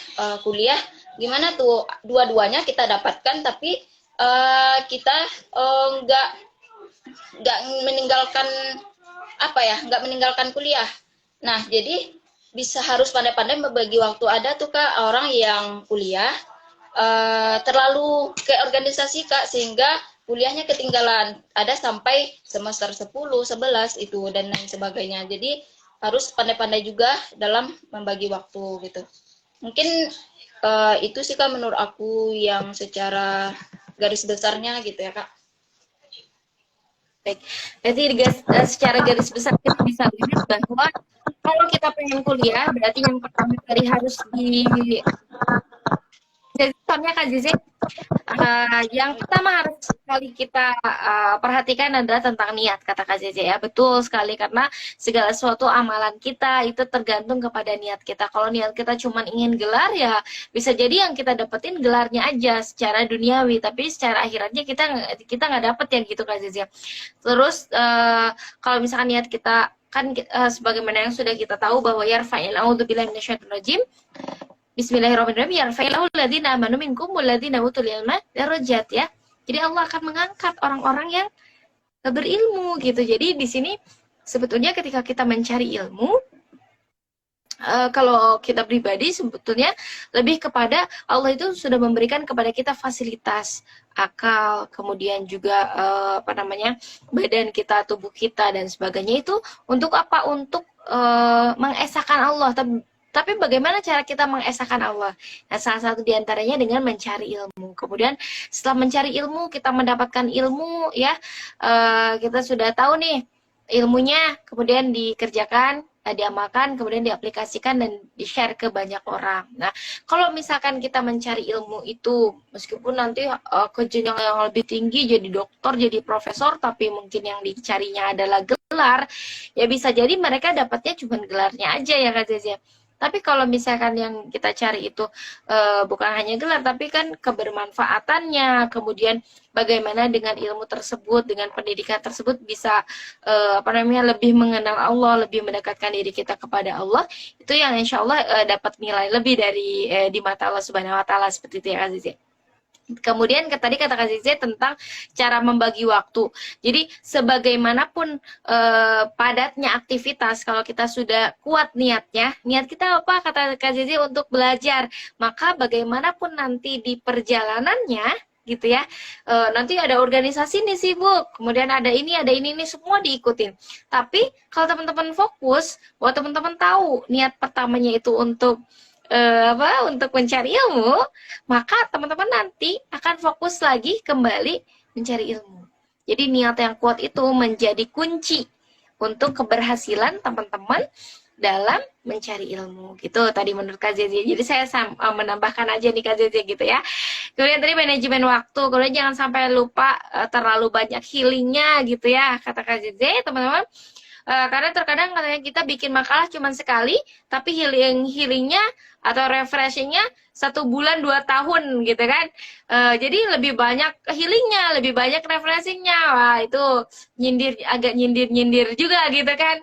kuliah, gimana tuh dua-duanya kita dapatkan, tapi kita nggak meninggalkan apa ya, nggak meninggalkan kuliah. Nah jadi harus pandai-pandai membagi waktu. Ada tuh Kak orang yang kuliah terlalu ke organisasi Kak, sehingga kuliahnya ketinggalan, ada sampai semester 10, 11 itu dan lain sebagainya. Jadi harus pandai-pandai juga dalam membagi waktu gitu. Mungkin itu sih Kak menurut aku yang secara garis besarnya gitu ya Kak. Baik, berarti secara garis besar kita bisa lihat bahwa kalau kita pengen kuliah, berarti yang pertama kali harus contohnya Kak Zizi, yang pertama harus sekali kita perhatikan adalah tentang niat, kata Kak Zizi ya. Betul sekali, karena segala sesuatu amalan kita itu tergantung kepada niat kita. Kalau niat kita cuma ingin gelar, ya bisa jadi yang kita dapetin gelarnya aja secara duniawi, tapi secara akhiratnya kita nggak dapet ya gitu Kak Zizi. Terus kalau misalkan niat kita kan sebagaimana yang sudah kita tahu bahwa yarfa'il a'udzubillahi minasyaitonir rajim, Bismillahirrahmanirrahim, yarfa'illahu alladziina aamanu minkum walladziina utul ilma darajat ya. Jadi Allah akan mengangkat orang-orang yang berilmu gitu. Jadi di sini sebetulnya ketika kita mencari ilmu, kalau kita pribadi sebetulnya lebih kepada Allah itu sudah memberikan kepada kita fasilitas akal, kemudian juga apa namanya, badan kita, tubuh kita dan sebagainya itu untuk apa? Untuk mengesahkan Allah. Tapi bagaimana cara kita mengesahkan Allah? Nah, salah satu diantaranya dengan mencari ilmu. Kemudian setelah mencari ilmu, kita mendapatkan ilmu, ya, kita sudah tahu nih ilmunya, kemudian dikerjakan, diamalkan, kemudian diaplikasikan dan di-share ke banyak orang. Nah, kalau misalkan kita mencari ilmu itu, meskipun nanti ke jenjang yang lebih tinggi, jadi dokter, jadi profesor, tapi mungkin yang dicarinya adalah gelar, ya bisa jadi mereka dapatnya cuma gelarnya aja ya Kak Zezia. Tapi kalau misalkan yang kita cari itu bukan hanya gelar, tapi kan kebermanfaatannya, kemudian bagaimana dengan ilmu tersebut, dengan pendidikan tersebut bisa apa namanya, lebih mengenal Allah, lebih mendekatkan diri kita kepada Allah, itu yang insya Allah dapat nilai lebih dari di mata Allah Subhanahu Wa Taala, seperti itu ya Kak Zizi. Kemudian tadi kata Kak Zizi tentang cara membagi waktu. Jadi sebagaimanapun padatnya aktivitas, kalau kita sudah kuat niatnya, niat kita apa kata Kak Zizi untuk belajar, maka bagaimanapun nanti di perjalanannya gitu ya, nanti ada organisasi nih sibuk, kemudian ada ini nih, semua diikutin. Tapi kalau teman-teman fokus, bahwa teman-teman tahu niat pertamanya itu untuk untuk mencari ilmu, maka teman-teman nanti akan fokus lagi kembali mencari ilmu. Jadi niat yang kuat itu menjadi kunci untuk keberhasilan teman-teman dalam mencari ilmu. Gitu tadi menurut Kak Zezi. Jadi saya menambahkan aja nih Kak Zezi gitu ya. Kemudian tadi manajemen waktu. Kemudian jangan sampai lupa terlalu banyak healingnya gitu ya, kata Kak Zezi, teman-teman. Karena terkadang katanya kita bikin makalah cuma sekali, tapi healingnya atau refreshingnya 1 bulan 2 tahun gitu kan. Jadi lebih banyak healingnya, lebih banyak refreshingnya. Wah itu agak nyindir juga gitu kan.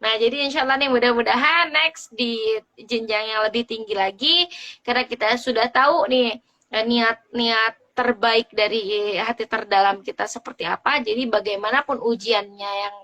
Nah jadi insya Allah nih mudah-mudahan next di jenjang yang lebih tinggi lagi, karena kita sudah tahu nih niat-niat terbaik dari hati terdalam kita seperti apa. Jadi bagaimanapun ujiannya yang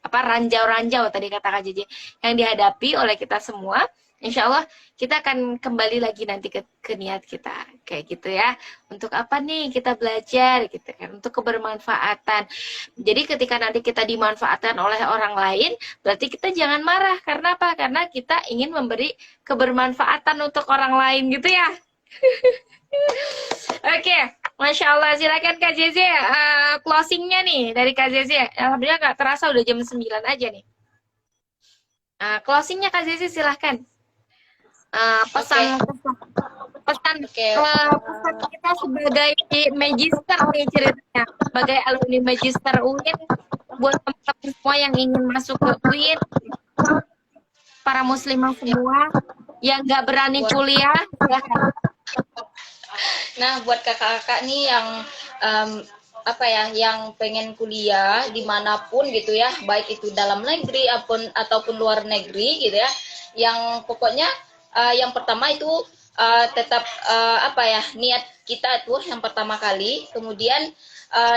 ranjau-ranjau tadi kata Kak Jeje yang dihadapi oleh kita semua, insya Allah kita akan kembali lagi nanti ke niat kita kayak gitu ya. Untuk apa nih kita belajar gitu kan, untuk kebermanfaatan. Jadi ketika nanti kita dimanfaatkan oleh orang lain, berarti kita jangan marah. Karena apa? Karena kita ingin memberi kebermanfaatan untuk orang lain gitu ya. Oke, Masya Allah. Silakan Kak Zeze, closingnya nih dari Kak Zeze. Alhamdulillah nggak terasa udah jam 9 aja nih. Closingnya Kak Zeze silahkan. Pesan pesan kita sebagai magister nih ceritanya, sebagai alumni magister UIN, buat teman-teman semua yang ingin masuk ke UIN, para muslimah semua yang nggak berani kuliah, silahkan. Nah, buat kakak-kakak nih yang yang pengen kuliah dimanapun gitu ya, baik itu dalam negeri ataupun luar negeri gitu ya, yang pokoknya yang pertama itu tetap niat kita itu yang pertama kali. Kemudian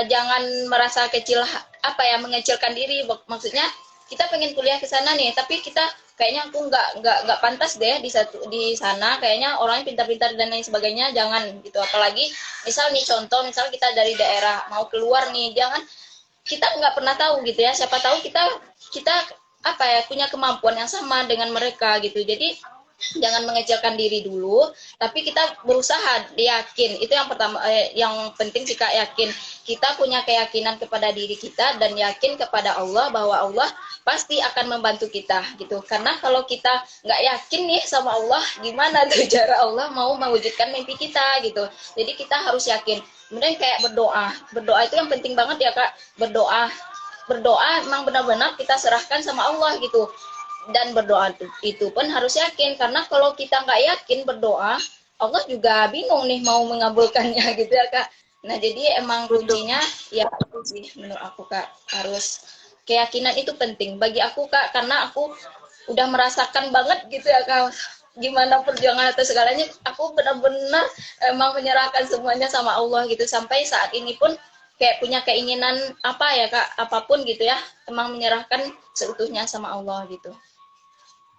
jangan merasa kecil, mengecilkan diri. Maksudnya kita pengen kuliah ke sana nih, tapi kita kayaknya aku nggak pantas deh di sana, kayaknya orangnya pintar-pintar dan lain sebagainya, jangan gitu. Apalagi misal kita dari daerah mau keluar nih, jangan, kita nggak pernah tahu gitu ya, siapa tahu kita punya kemampuan yang sama dengan mereka gitu. Jadi jangan mengecilkan diri dulu, tapi kita berusaha, yakin. Itu yang pertama, yang penting sih Kak, yakin. Kita punya keyakinan kepada diri kita dan yakin kepada Allah bahwa Allah pasti akan membantu kita gitu. Karena kalau kita nggak yakin nih sama Allah, gimana tuh cara Allah mau mewujudkan mimpi kita gitu. Jadi kita harus yakin. Kemudian kayak berdoa itu yang penting banget ya Kak. Berdoa memang benar-benar kita serahkan sama Allah gitu. Dan berdoa itu pun harus yakin, karena kalau kita nggak yakin berdoa, Allah juga bingung nih mau mengabulkannya gitu ya Kak. Nah jadi emang kuncinya ya sih menurut aku Kak, harus keyakinan itu penting bagi aku Kak, karena aku udah merasakan banget gitu ya Kak, gimana perjuangan atau segalanya, aku benar-benar emang menyerahkan semuanya sama Allah gitu. Sampai saat ini pun kayak punya keinginan Kak, apapun gitu ya, emang menyerahkan seutuhnya sama Allah gitu.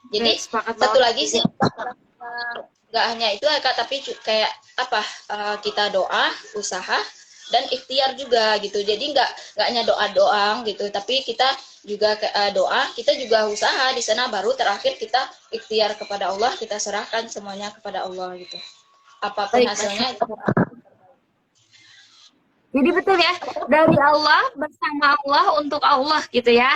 Jadi sepakat satu banget. lagi sih, nggak hanya itu ya Kak, tapi kayak apa, kita doa, usaha, dan ikhtiar juga gitu. Jadi nggak hanya doa doang gitu, tapi kita juga doa, kita juga usaha di sana, baru terakhir kita ikhtiar kepada Allah, kita serahkan semuanya kepada Allah gitu. Apapun Baik, Masya hasilnya. Allah. Jadi betul ya, dari Allah, bersama Allah, untuk Allah gitu ya.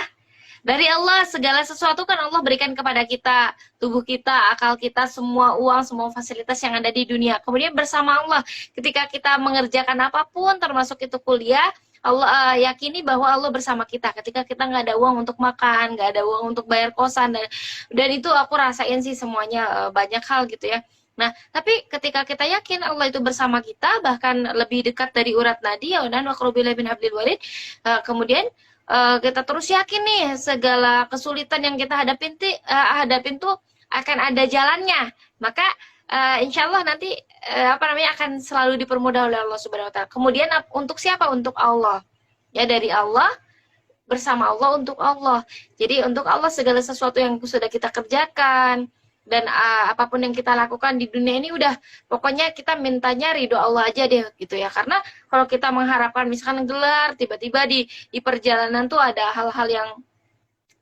Dari Allah, segala sesuatu kan Allah berikan kepada kita, tubuh kita, akal kita, semua uang, semua fasilitas yang ada di dunia. Kemudian bersama Allah, ketika kita mengerjakan apapun, termasuk itu kuliah, Allah yakini bahwa Allah bersama kita. Ketika kita nggak ada uang untuk makan, nggak ada uang untuk bayar kosan, dan itu aku rasain sih semuanya, banyak hal gitu ya. Nah, tapi ketika kita yakin Allah itu bersama kita, bahkan lebih dekat dari urat nadi, ya dan waqrubillah bin hablil warid, kemudian kita terus yakin nih segala kesulitan yang kita hadapin tuh akan ada jalannya, maka insya Allah nanti apa namanya akan selalu dipermudah oleh Allah Subhanahu Wa Taala. Kemudian untuk siapa? Untuk Allah, ya, dari Allah, bersama Allah, untuk Allah. Jadi untuk Allah segala sesuatu yang sudah kita kerjakan dan apapun yang kita lakukan di dunia ini udah pokoknya kita mintanya ridho Allah aja deh gitu ya. Karena kalau kita mengharapkan misalkan gelar tiba-tiba di perjalanan tuh ada hal-hal yang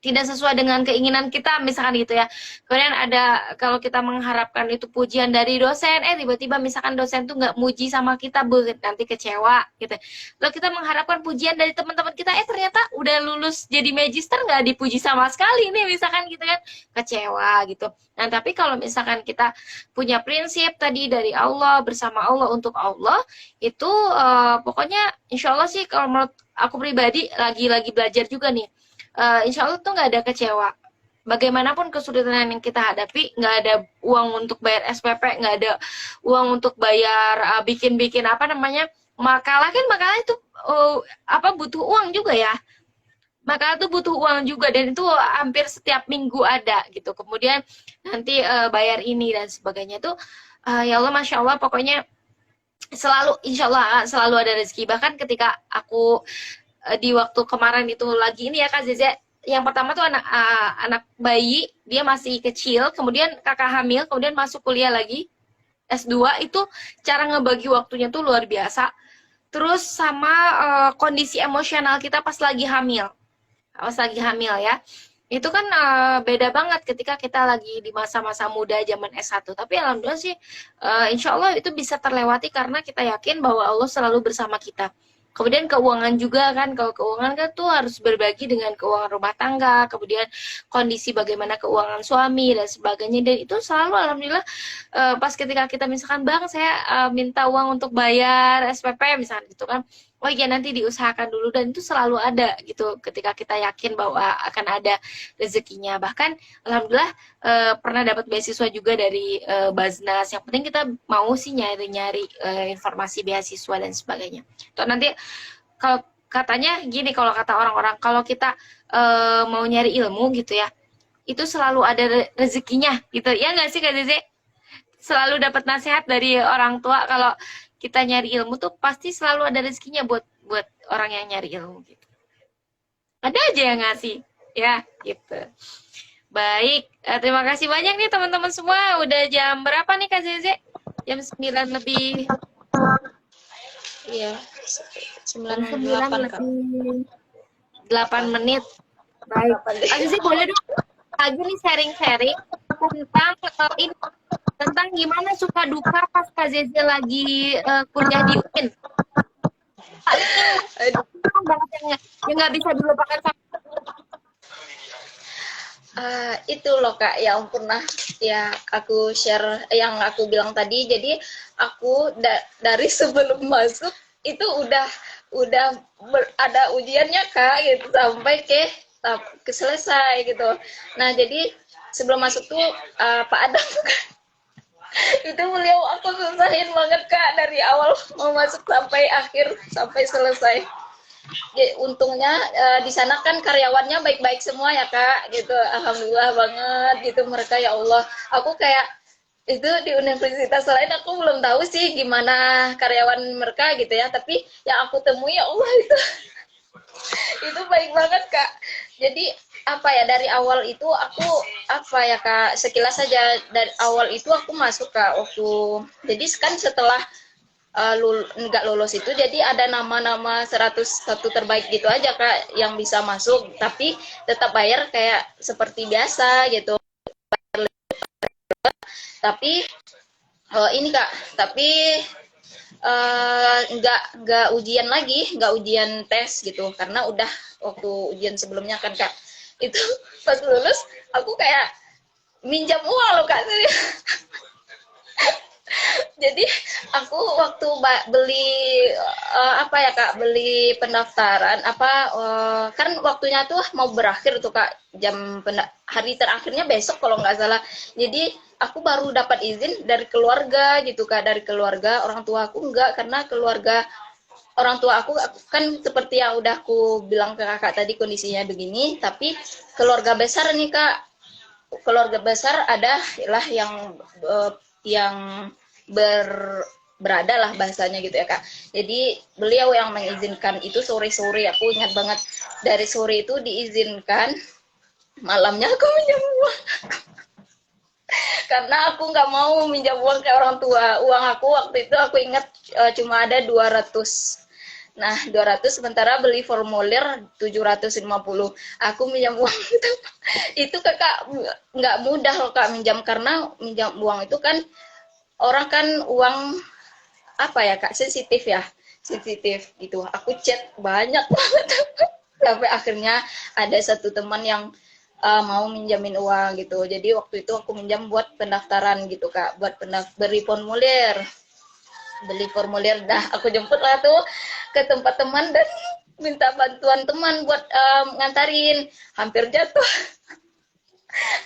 tidak sesuai dengan keinginan kita misalkan gitu ya. Kemudian ada kalau kita mengharapkan itu pujian dari dosen, tiba-tiba misalkan dosen tuh nggak muji sama kita, nanti kecewa gitu. Kalau kita mengharapkan pujian dari teman-teman kita, ternyata udah lulus jadi magister nggak dipuji sama sekali nih misalkan gitu kan, kecewa gitu. Nah tapi kalau misalkan kita punya prinsip tadi dari Allah, bersama Allah, untuk Allah, itu pokoknya insya Allah sih kalau menurut aku pribadi lagi belajar juga nih, insya Allah tuh nggak ada kecewa. Bagaimanapun kesulitan yang kita hadapi, nggak ada uang untuk bayar SPP, nggak ada uang untuk bayar bikin-bikin apa namanya makalah, kan makalah itu apa butuh uang juga ya. Makalah itu butuh uang juga, dan itu hampir setiap minggu ada gitu. Kemudian nanti bayar ini dan sebagainya itu ya Allah, masya Allah, pokoknya selalu insya Allah selalu ada rezeki. Bahkan ketika aku di waktu kemarin itu lagi ini ya Kak Zeze, yang pertama tuh anak bayi, dia masih kecil, kemudian kakak hamil, kemudian masuk kuliah lagi S2, itu cara ngebagi waktunya tuh luar biasa. Terus sama kondisi emosional kita pas lagi hamil ya, itu kan beda banget ketika kita lagi di masa-masa muda zaman S1. Tapi alhamdulillah sih insya Allah itu bisa terlewati karena kita yakin bahwa Allah selalu bersama kita. Kemudian keuangan juga kan, kalau keuangan kan tuh harus berbagi dengan keuangan rumah tangga, kemudian kondisi bagaimana keuangan suami dan sebagainya. Dan itu selalu alhamdulillah pas ketika kita misalkan, bang saya minta uang untuk bayar SPP misalkan gitu kan, oh iya nanti diusahakan dulu, dan itu selalu ada gitu ketika kita yakin bahwa akan ada rezekinya. Bahkan alhamdulillah pernah dapat beasiswa juga dari Baznas. Yang penting kita mau sih nyari-nyari informasi beasiswa dan sebagainya. Tuh nanti kalau katanya gini, kalau kata orang-orang, kalau kita mau nyari ilmu gitu ya, itu selalu ada rezekinya gitu. Ya nggak sih Kak Zeze? Selalu dapat nasihat dari orang tua kalau kita nyari ilmu tuh pasti selalu ada rezekinya buat buat orang yang nyari ilmu gitu. Ada aja yang ngasih ya gitu. Baik, terima kasih banyak nih teman-teman semua. Udah jam berapa nih Kak Zeze? Jam 9 lebih. Iya, Jam 9 98 Kak. lebih 8 menit. Baik. Kak Zeze boleh dong lagi nih sharing-sharing tentang ini, tentang gimana suka duka pas Kak Zeze lagi kuliah di UIN. Ini banget yang nggak bisa dilupakan sama. Itu loh Kak yang pernah ya aku share, yang aku bilang tadi. Jadi aku dari sebelum masuk itu udah ada ujiannya Kak gitu, sampai ke selesai gitu. Nah jadi sebelum masuk tuh Pak Adam itu beliau aku susahin banget Kak, dari awal mau masuk sampai akhir, sampai selesai. Ya, untungnya di sana kan karyawannya baik-baik semua ya Kak gitu, alhamdulillah banget gitu mereka, ya Allah. Aku kayak itu di universitas lain aku belum tahu sih gimana karyawan mereka gitu ya, tapi yang aku temui ya Allah itu Itu baik banget Kak. Jadi apa ya, dari awal itu aku apa ya Kak, sekilas saja dari awal itu aku masuk Kak waktu, jadi kan setelah nggak lulus itu jadi ada nama-nama 101 terbaik gitu aja Kak yang bisa masuk, tapi tetap bayar kayak seperti biasa gitu. Tapi ini Kak, tapi nggak ujian lagi, nggak ujian tes gitu, karena udah waktu ujian sebelumnya kan Kak, itu pas lulus aku kayak minjam uang loh Kak. Jadi aku waktu beli apa ya Kak, beli pendaftaran apa, kan waktunya tuh mau berakhir tuh Kak, hari terakhirnya besok kalau nggak salah. Jadi aku baru dapat izin dari keluarga gitu Kak, dari keluarga. Orang tua aku enggak, karena keluarga orang tua aku kan seperti yang udah aku bilang ke Kakak tadi, kondisinya begini. Tapi keluarga besar nih Kak, keluarga besar ada lah yang berada lah bahasanya gitu ya Kak. Jadi beliau yang mengizinkan itu sore-sore, aku ingat banget, dari sore itu diizinkan, malamnya aku minjam uang. Karena aku nggak mau minjam uang ke orang tua. Uang aku waktu itu aku ingat cuma ada 200. Nah, 200 sementara beli formulir 750. Aku minjam uang itu Kakak nggak mudah loh Kak minjam, karena minjam uang itu kan orang kan uang apa ya Kak, sensitif ya, sensitif gitu. Aku chat banyak banget sampai akhirnya ada satu teman yang mau minjamin uang gitu. Jadi waktu itu aku minjam buat pendaftaran gitu Kak, buat beli formulir. Dah aku jemput lah tuh ke tempat teman dan minta bantuan teman buat ngantarin. Hampir jatuh,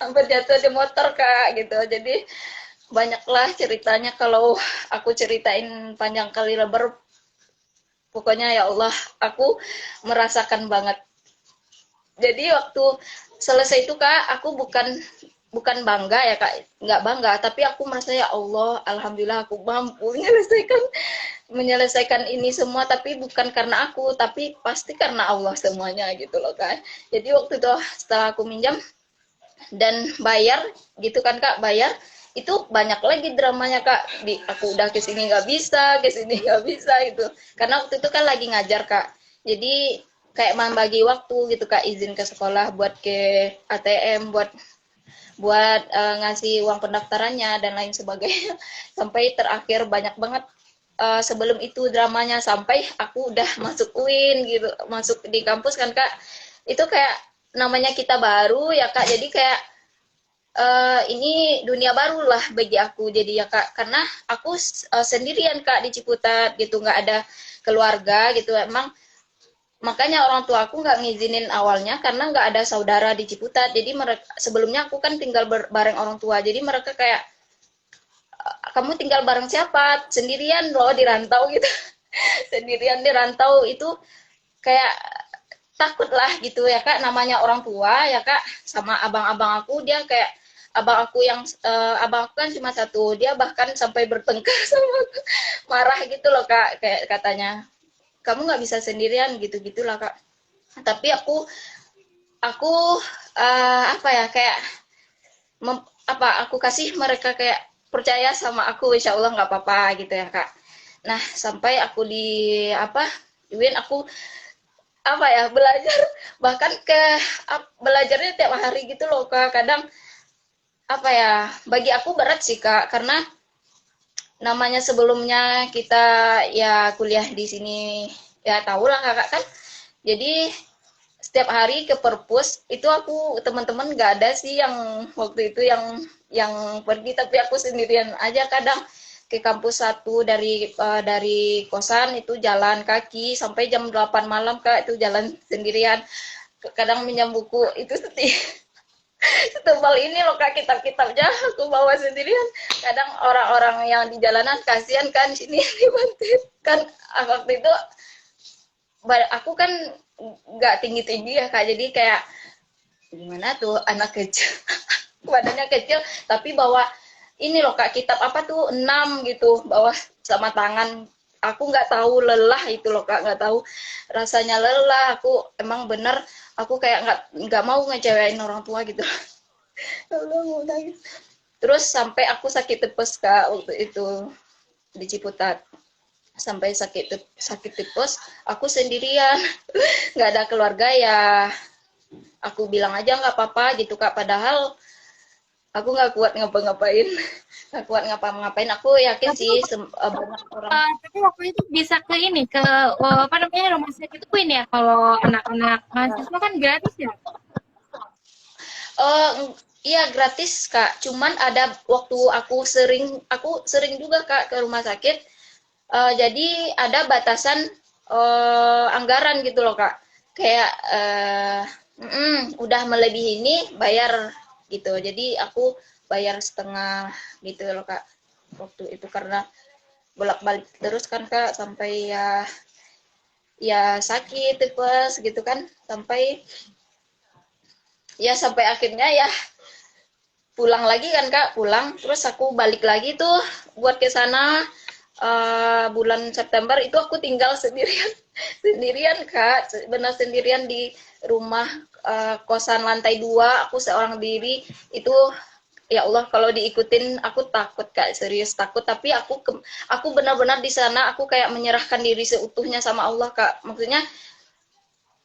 hampir jatuh di motor Kak gitu. Jadi banyaklah ceritanya, kalau aku ceritain panjang kali lebar. Pokoknya ya Allah, aku merasakan banget. Jadi waktu selesai itu Kak, aku bukan bangga ya Kak, nggak bangga, tapi aku merasa ya Allah, alhamdulillah aku mampu menyelesaikan ini semua, tapi bukan karena aku, tapi pasti karena Allah semuanya gitu loh Kak. Jadi waktu itu setelah aku minjam dan bayar gitu kan Kak, bayar itu banyak lagi dramanya Kak. Aku udah kesini nggak bisa, kesini nggak bisa gitu, karena waktu itu kan lagi ngajar Kak. Jadi kayak membagi waktu gitu Kak, izin ke sekolah buat ke ATM, buat buat ngasih uang pendaftarannya dan lain sebagainya. Sampai terakhir banyak banget sebelum itu dramanya, sampai aku udah masuk UIN gitu, masuk di kampus kan Kak. Itu kayak namanya kita baru ya Kak, jadi kayak ini dunia baru lah bagi aku jadi ya Kak, karena aku sendirian Kak di Ciputat gitu, nggak ada keluarga gitu. Emang makanya orang tua aku nggak ngizinin awalnya, karena nggak ada saudara di Ciputat. Jadi mereka, sebelumnya aku kan tinggal bareng orang tua, jadi mereka kayak, kamu tinggal bareng siapa, sendirian loh di rantau gitu. Sendirian di rantau itu kayak takut lah gitu ya Kak, namanya orang tua ya Kak. Sama abang-abang aku, dia kayak abang aku kan cuma satu, dia bahkan sampai bertengkar sama aku, marah gitu loh Kak, kayak katanya kamu nggak bisa sendirian gitu gitulah Kak. Tapi aku apa ya, kayak aku kasih mereka kayak percaya sama aku, insya Allah nggak apa-apa gitu ya Kak. Nah sampai aku di apa Win, aku apa ya, belajar, bahkan belajarnya tiap hari gitu loh Kak. Kadang apa ya, bagi aku berat sih Kak, karena namanya sebelumnya kita ya kuliah di sini ya, tau lah Kakak kan. Jadi setiap hari ke perpus itu aku, teman-teman nggak ada sih yang waktu itu yang pergi, tapi aku sendirian aja kadang ke kampus satu, dari kosan itu jalan kaki sampai jam 8 malam Kak, itu jalan sendirian. Kadang minjam buku itu setebal ini loh Kak, kitab-kitabnya aku bawa sendirian. Kadang orang-orang yang di jalanan kasihan kan, sini dibantuin kan. Waktu itu aku kan nggak tinggi-tinggi ya Kak, jadi kayak gimana tuh anak kecil badannya kecil, tapi bawa ini loh Kak, kitab apa tuh 6 gitu, bawa sama tangan aku nggak tahu lelah itu loh Kak, nggak tahu rasanya lelah. Aku emang bener, aku kayak nggak mau ngecewain orang tua gitu. Allah mau nangis. Terus sampai aku sakit tipes Kak waktu itu di Ciputat. Sampai sakit tipes, aku sendirian, nggak ada keluarga ya. Aku bilang aja nggak apa-apa gitu Kak. Padahal aku nggak kuat ngapa-ngapain, nggak kuat ngapa-ngapain. Aku yakin Tapi sih banyak orang. tapi waktu itu bisa ke ini, ke apa namanya, rumah sakit Queen ya, kalau anak-anak mahasiswa kan gratis ya? Eh, iya gratis Kak. Cuman ada waktu aku sering juga Kak ke rumah sakit. Jadi ada batasan anggaran gitu loh Kak. Kayak udah melebihi ini bayar gitu. Jadi aku bayar setengah gitu loh Kak. Waktu itu karena bolak-balik terus kan Kak sampai ya sakit tipes gitu kan sampai akhirnya ya pulang lagi kan Kak, pulang terus aku balik lagi tuh buat ke sana bulan September itu aku tinggal sendirian sendirian Kak, benar sendirian di rumah kosan lantai 2, aku seorang diri itu. Ya Allah, kalau diikutin aku takut Kak, serius takut. Tapi aku benar-benar di sana aku kayak menyerahkan diri seutuhnya sama Allah Kak. Maksudnya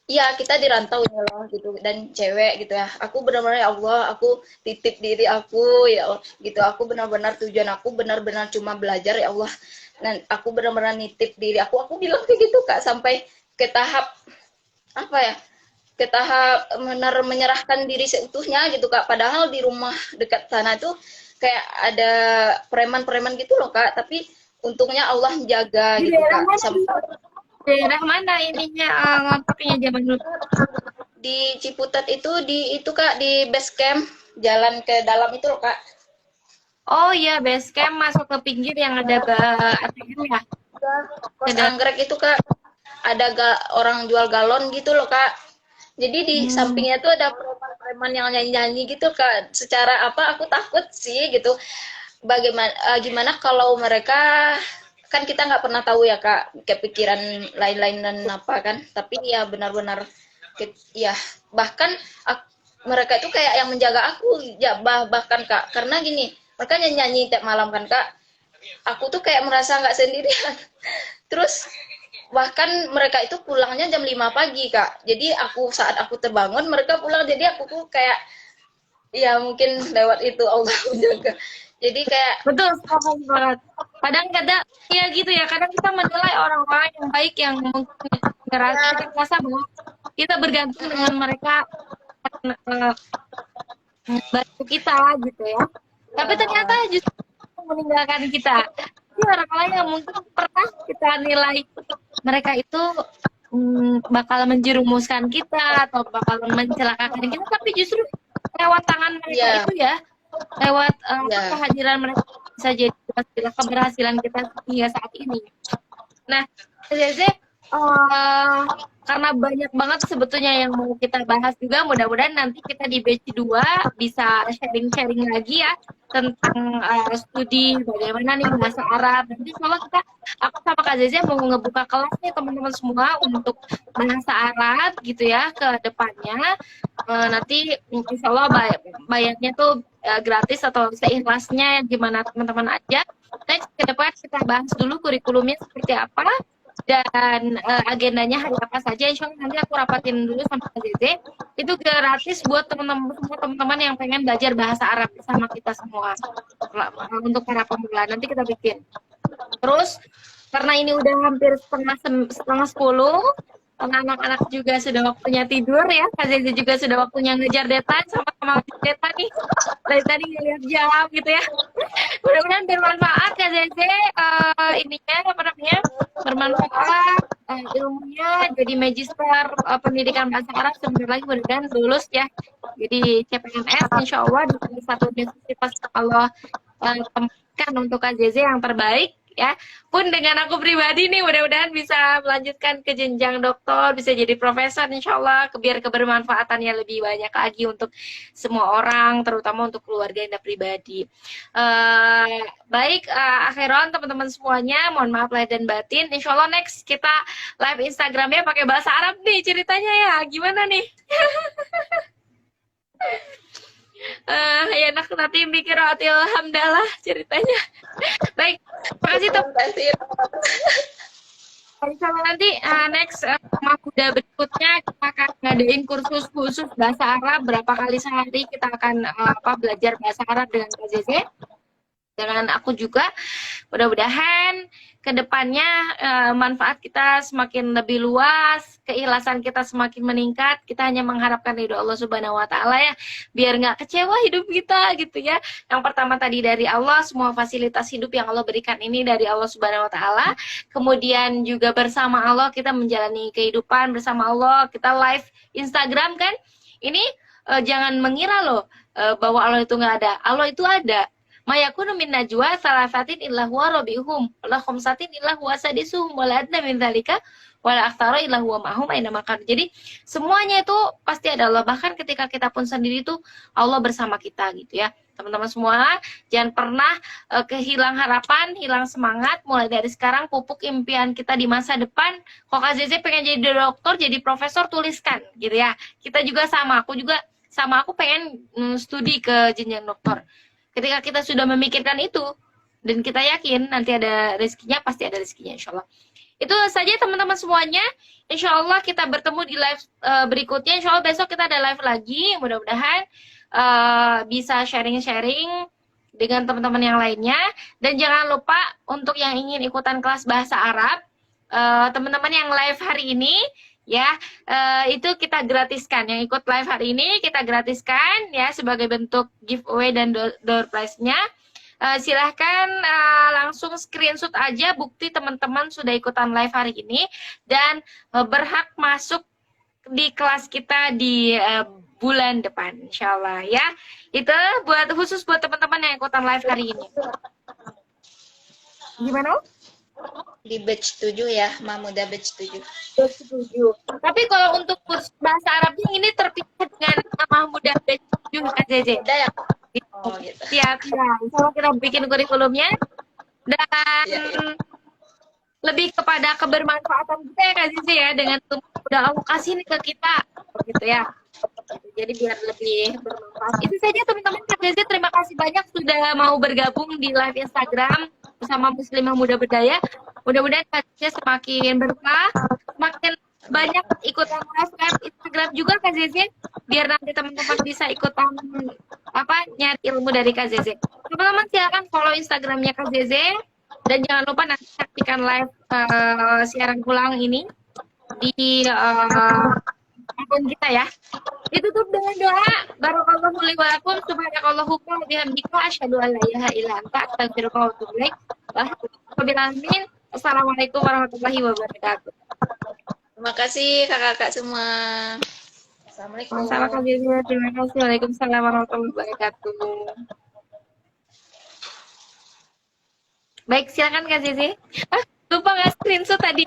ya kita di rantau ya Allah gitu dan cewek gitu ya. Aku benar-benar ya Allah, aku titip diri aku ya Allah gitu. Aku benar-benar tujuan aku benar-benar cuma belajar ya Allah. Dan aku benar-benar nitip diri aku. Aku bilang kayak gitu Kak sampai ke tahap apa ya? Ke tahap benar menyerahkan diri seutuhnya gitu Kak. Padahal di rumah dekat sana tuh kayak ada preman-preman gitu loh Kak. Tapi untungnya Allah menjaga Di gitu daerah Kak. mana? Sampai Daerah mana ininya, ngontraknya zaman dulu? di Ciputat itu Kak di base camp jalan ke dalam itu loh Kak. Oh iya, base camp masuk ke pinggir yang ada ATM ya? Ke Kos dalam. anggrek itu Kak. Ada orang jual galon gitu loh Kak. Jadi di Hmm. sampingnya tuh ada preman-preman yang nyanyi-nyanyi gitu Kak. Secara apa aku takut sih gitu. Bagaimana gimana kalau mereka kan kita nggak pernah tahu ya Kak kepikiran lain-lain dan apa kan. Tapi ya benar-benar ya bahkan mereka itu kayak yang menjaga aku ya bahkan Kak karena gini mereka nyanyi tiap malam kan Kak, aku tuh kayak merasa nggak sendirian. Terus bahkan mereka itu pulangnya jam 5 pagi Kak, jadi saat aku terbangun mereka pulang, jadi aku tuh kayak ya mungkin lewat itu Allah menjaga, jadi kayak Betul, sepakat banget. Kadang-kadang ya gitu ya, kadang kita menilai orang-orang yang baik yang mungkin kita ya, merasa bahwa kita bergantung dengan mereka eh, bantu kita gitu ya. Tapi ternyata justru meninggalkan kita. Ini orang lain yang mungkin pernah kita nilai mereka itu bakal menjerumuskan kita atau bakal mencelakakan kita, tapi justru lewat tangan mereka ya, itu ya, lewat ya, kehadiran mereka bisa jadi wasilah keberhasilan kita hingga saat ini. Nah, Zeze, karena banyak banget sebetulnya yang mau kita bahas juga, mudah-mudahan nanti kita di batch 2 bisa sharing-sharing lagi ya tentang studi bagaimana nih bahasa Arab. Nanti soalnya aku sama Kak Zeze mau ngebuka kelas nih teman-teman semua untuk bahasa Arab gitu ya ke depannya. Nanti insya Allah bayarnya tuh gratis atau seikhlasnya gimana teman-teman aja. Next ke depan kita bahas dulu kurikulumnya seperti apa dan agendanya hari apa saja. Insya Allah nanti aku rapatin dulu sama Kak Zeze. Itu gratis buat teman-teman yang pengen belajar bahasa Arab sama kita semua untuk para pemula. Nanti kita bikin. Terus karena ini udah hampir setengah 10, anak-anak juga sudah waktunya tidur ya. Kak Zeze juga sudah waktunya ngejar deadline, sama-sama ngejar deadline nih. Dari tadi ngeliat jam gitu ya. Mudah-mudahan bermanfaat Kak Zeze, ininya apa namanya, bermanfaat ilmunya, jadi magister pendidikan bahasa Arab sebentar lagi mudah-mudahan lulus ya. Jadi CPNS insya Allah di satu universitas Allah tempatkan untuk Kak Zeze yang terbaik. ya. Pun dengan aku pribadi nih, mudah-mudahan bisa melanjutkan ke jenjang doktor, bisa jadi profesor insya Allah, biar kebermanfaatannya lebih banyak lagi untuk semua orang, terutama untuk keluarga Indah pribadi. Baik, akhiran teman-teman semuanya, mohon maaf lahir dan batin. Insya Allah next kita live Instagramnya pakai bahasa Arab nih ceritanya ya, gimana nih? Ya nak nanti mikir alhamdulillah ceritanya. Baik, makasih Terima kasih. Insya Allah nanti next Rumah Kuda berikutnya kita akan ngadain kursus khusus bahasa Arab berapa kali sehari kita akan belajar bahasa Arab dengan Kak Zeze, dengan aku juga. Mudah-mudahan kedepannya manfaat kita semakin lebih luas, keikhlasan kita semakin meningkat. Kita hanya mengharapkan ridho Allah Subhanahu Wa Taala ya, biar nggak kecewa hidup kita gitu ya. Yang pertama tadi dari Allah, semua fasilitas hidup yang Allah berikan ini dari Allah Subhanahu Wa Taala. Kemudian juga bersama Allah kita menjalani kehidupan bersama Allah. Kita live Instagram kan? Ini jangan mengira loh bahwa Allah itu nggak ada. Allah itu ada. Mayakunu min najwa salasatin illa huwa rabi'uhum wala khamsatin illa huwa sadisuhum wala adna min dzalika wala aktsara illa huwa ma'hum aina makan. Jadi semuanya itu pasti ada Allah, bahkan ketika kita pun sendiri itu Allah bersama kita gitu ya. Teman-teman semua, jangan pernah kehilang harapan, hilang semangat. Mulai dari sekarang pupuk impian kita di masa depan. Kalau Kak Zeze pengen jadi dokter, jadi profesor, tuliskan gitu ya. Kita juga sama, aku juga sama, aku pengen studi ke jenjang dokter. Ketika kita sudah memikirkan itu dan kita yakin nanti ada rezekinya, pasti ada rezekinya insya Allah. Itu saja teman-teman semuanya. Insya Allah kita bertemu di live berikutnya. Insya Allah besok kita ada live lagi. Mudah-mudahan bisa sharing-sharing dengan teman-teman yang lainnya. Dan jangan lupa untuk yang ingin ikutan kelas bahasa Arab, teman-teman yang live hari ini ya, itu kita gratiskan. Yang ikut live hari ini kita gratiskan ya, sebagai bentuk giveaway dan door prize-nya. Silahkan langsung screenshot aja bukti teman-teman sudah ikutan live hari ini dan berhak masuk di kelas kita di bulan depan insya Allah ya. Itu khusus buat teman-teman yang ikutan live hari ini. Gimana? Di batch 7 ya, Mahmuda batch 7. Batch 7. Tapi kalau untuk kurs bahasa Arabnya ini terpisah dengan Mahmuda batch 7 Kak Zeze. Udah ya? Oh gitu. Siap ya. Kalau kita bikin kurikulumnya dan lebih kepada kebermanfaatan kita ya Kak Zeze ya, dengan udah Allah kasih nih ke kita gitu ya. Jadi biar lebih bermanfaat. Itu saja teman-teman. Kak Zeze terima kasih banyak sudah mau bergabung di live Instagram bersama Muslimah Muda Berdaya. Mudah-mudahan Kak Zeze semakin berkah, semakin banyak ikutan live Instagram juga Kak Zeze, biar nanti teman-teman bisa ikutan nyari ilmu dari Kak Zeze. Teman-teman silakan follow Instagramnya Kak Zeze dan jangan lupa nanti saksikan live siaran ulang ini di akun kita ya. Ditutup dengan doa, barakallahu li wa lakum, subhanakallahu wa bihamdika, asyhadu an la ilaha illa anta, astaghfiruka wa atubu ilaik. Wabillahi Assalamualaikum warahmatullahi wabarakatuh. Terima kasih kakak-kakak semua. Assalamualaikum. Terima kasih. Waalaikumsalam warahmatullahi wabarakatuh. Baik, silakan Kak Zizi. Lupa nggak screenshot tadi.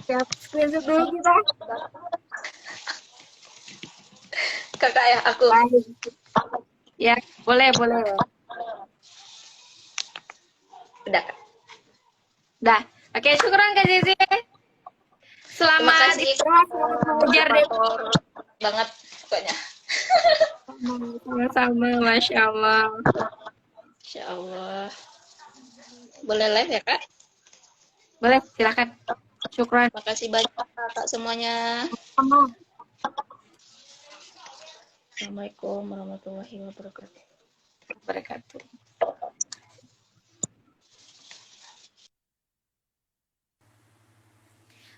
Siap, screenshot dulu kita. Kakak ya, aku. Baik. Ya, boleh. Udah. Oke, syukuran Kak Zizi. Selamat istirahat, selamat mengejar deh. Banget pokoknya. Sama-sama, Masya Allah. Insya Allah. Boleh live ya Kak? Boleh, silakan. Syukran. Terima kasih banyak Kak semuanya. Sama. Assalamualaikum warahmatullahi wabarakatuh.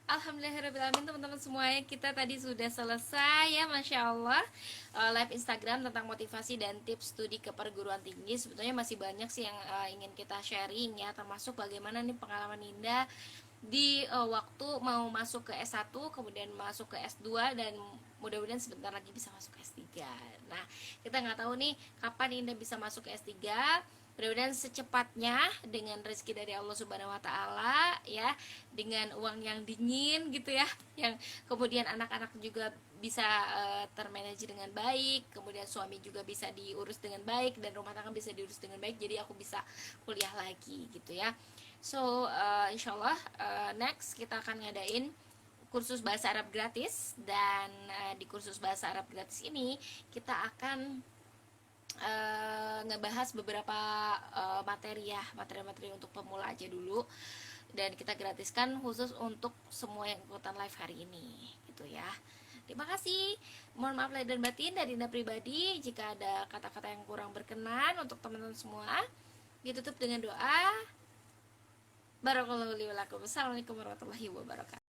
Alhamdulillahirrahmanirrahim teman-teman semuanya, kita tadi sudah selesai ya, Masya Allah, live Instagram tentang motivasi dan tips studi ke perguruan tinggi. Sebetulnya masih banyak sih yang ingin kita sharing ya, termasuk bagaimana nih pengalaman Indah di waktu mau masuk ke S1, kemudian masuk ke S2, dan mudah-mudahan sebentar lagi bisa masuk ke S3. Nah, kita nggak tahu nih kapan Indah bisa masuk ke S3. Mudah-mudahan secepatnya dengan rezeki dari Allah Subhanahu wa taala ya, dengan uang yang dingin gitu ya, yang kemudian anak-anak juga bisa termanage dengan baik, kemudian suami juga bisa diurus dengan baik dan rumah tangga bisa diurus dengan baik, jadi aku bisa kuliah lagi gitu ya. So insyaallah next kita akan ngadain kursus bahasa Arab gratis, dan di kursus bahasa Arab gratis ini kita akan ngebahas beberapa materi ya, materi-materi untuk pemula aja dulu, dan kita gratiskan khusus untuk semua yang ikutan live hari ini gitu ya. Terima kasih, mohon maaf lahir dan batin dari Dinda pribadi jika ada kata-kata yang kurang berkenan untuk teman-teman semua. Ditutup dengan doa. Barakallahu li wa lakum. Assalamualaikum warahmatullahi wabarakatuh.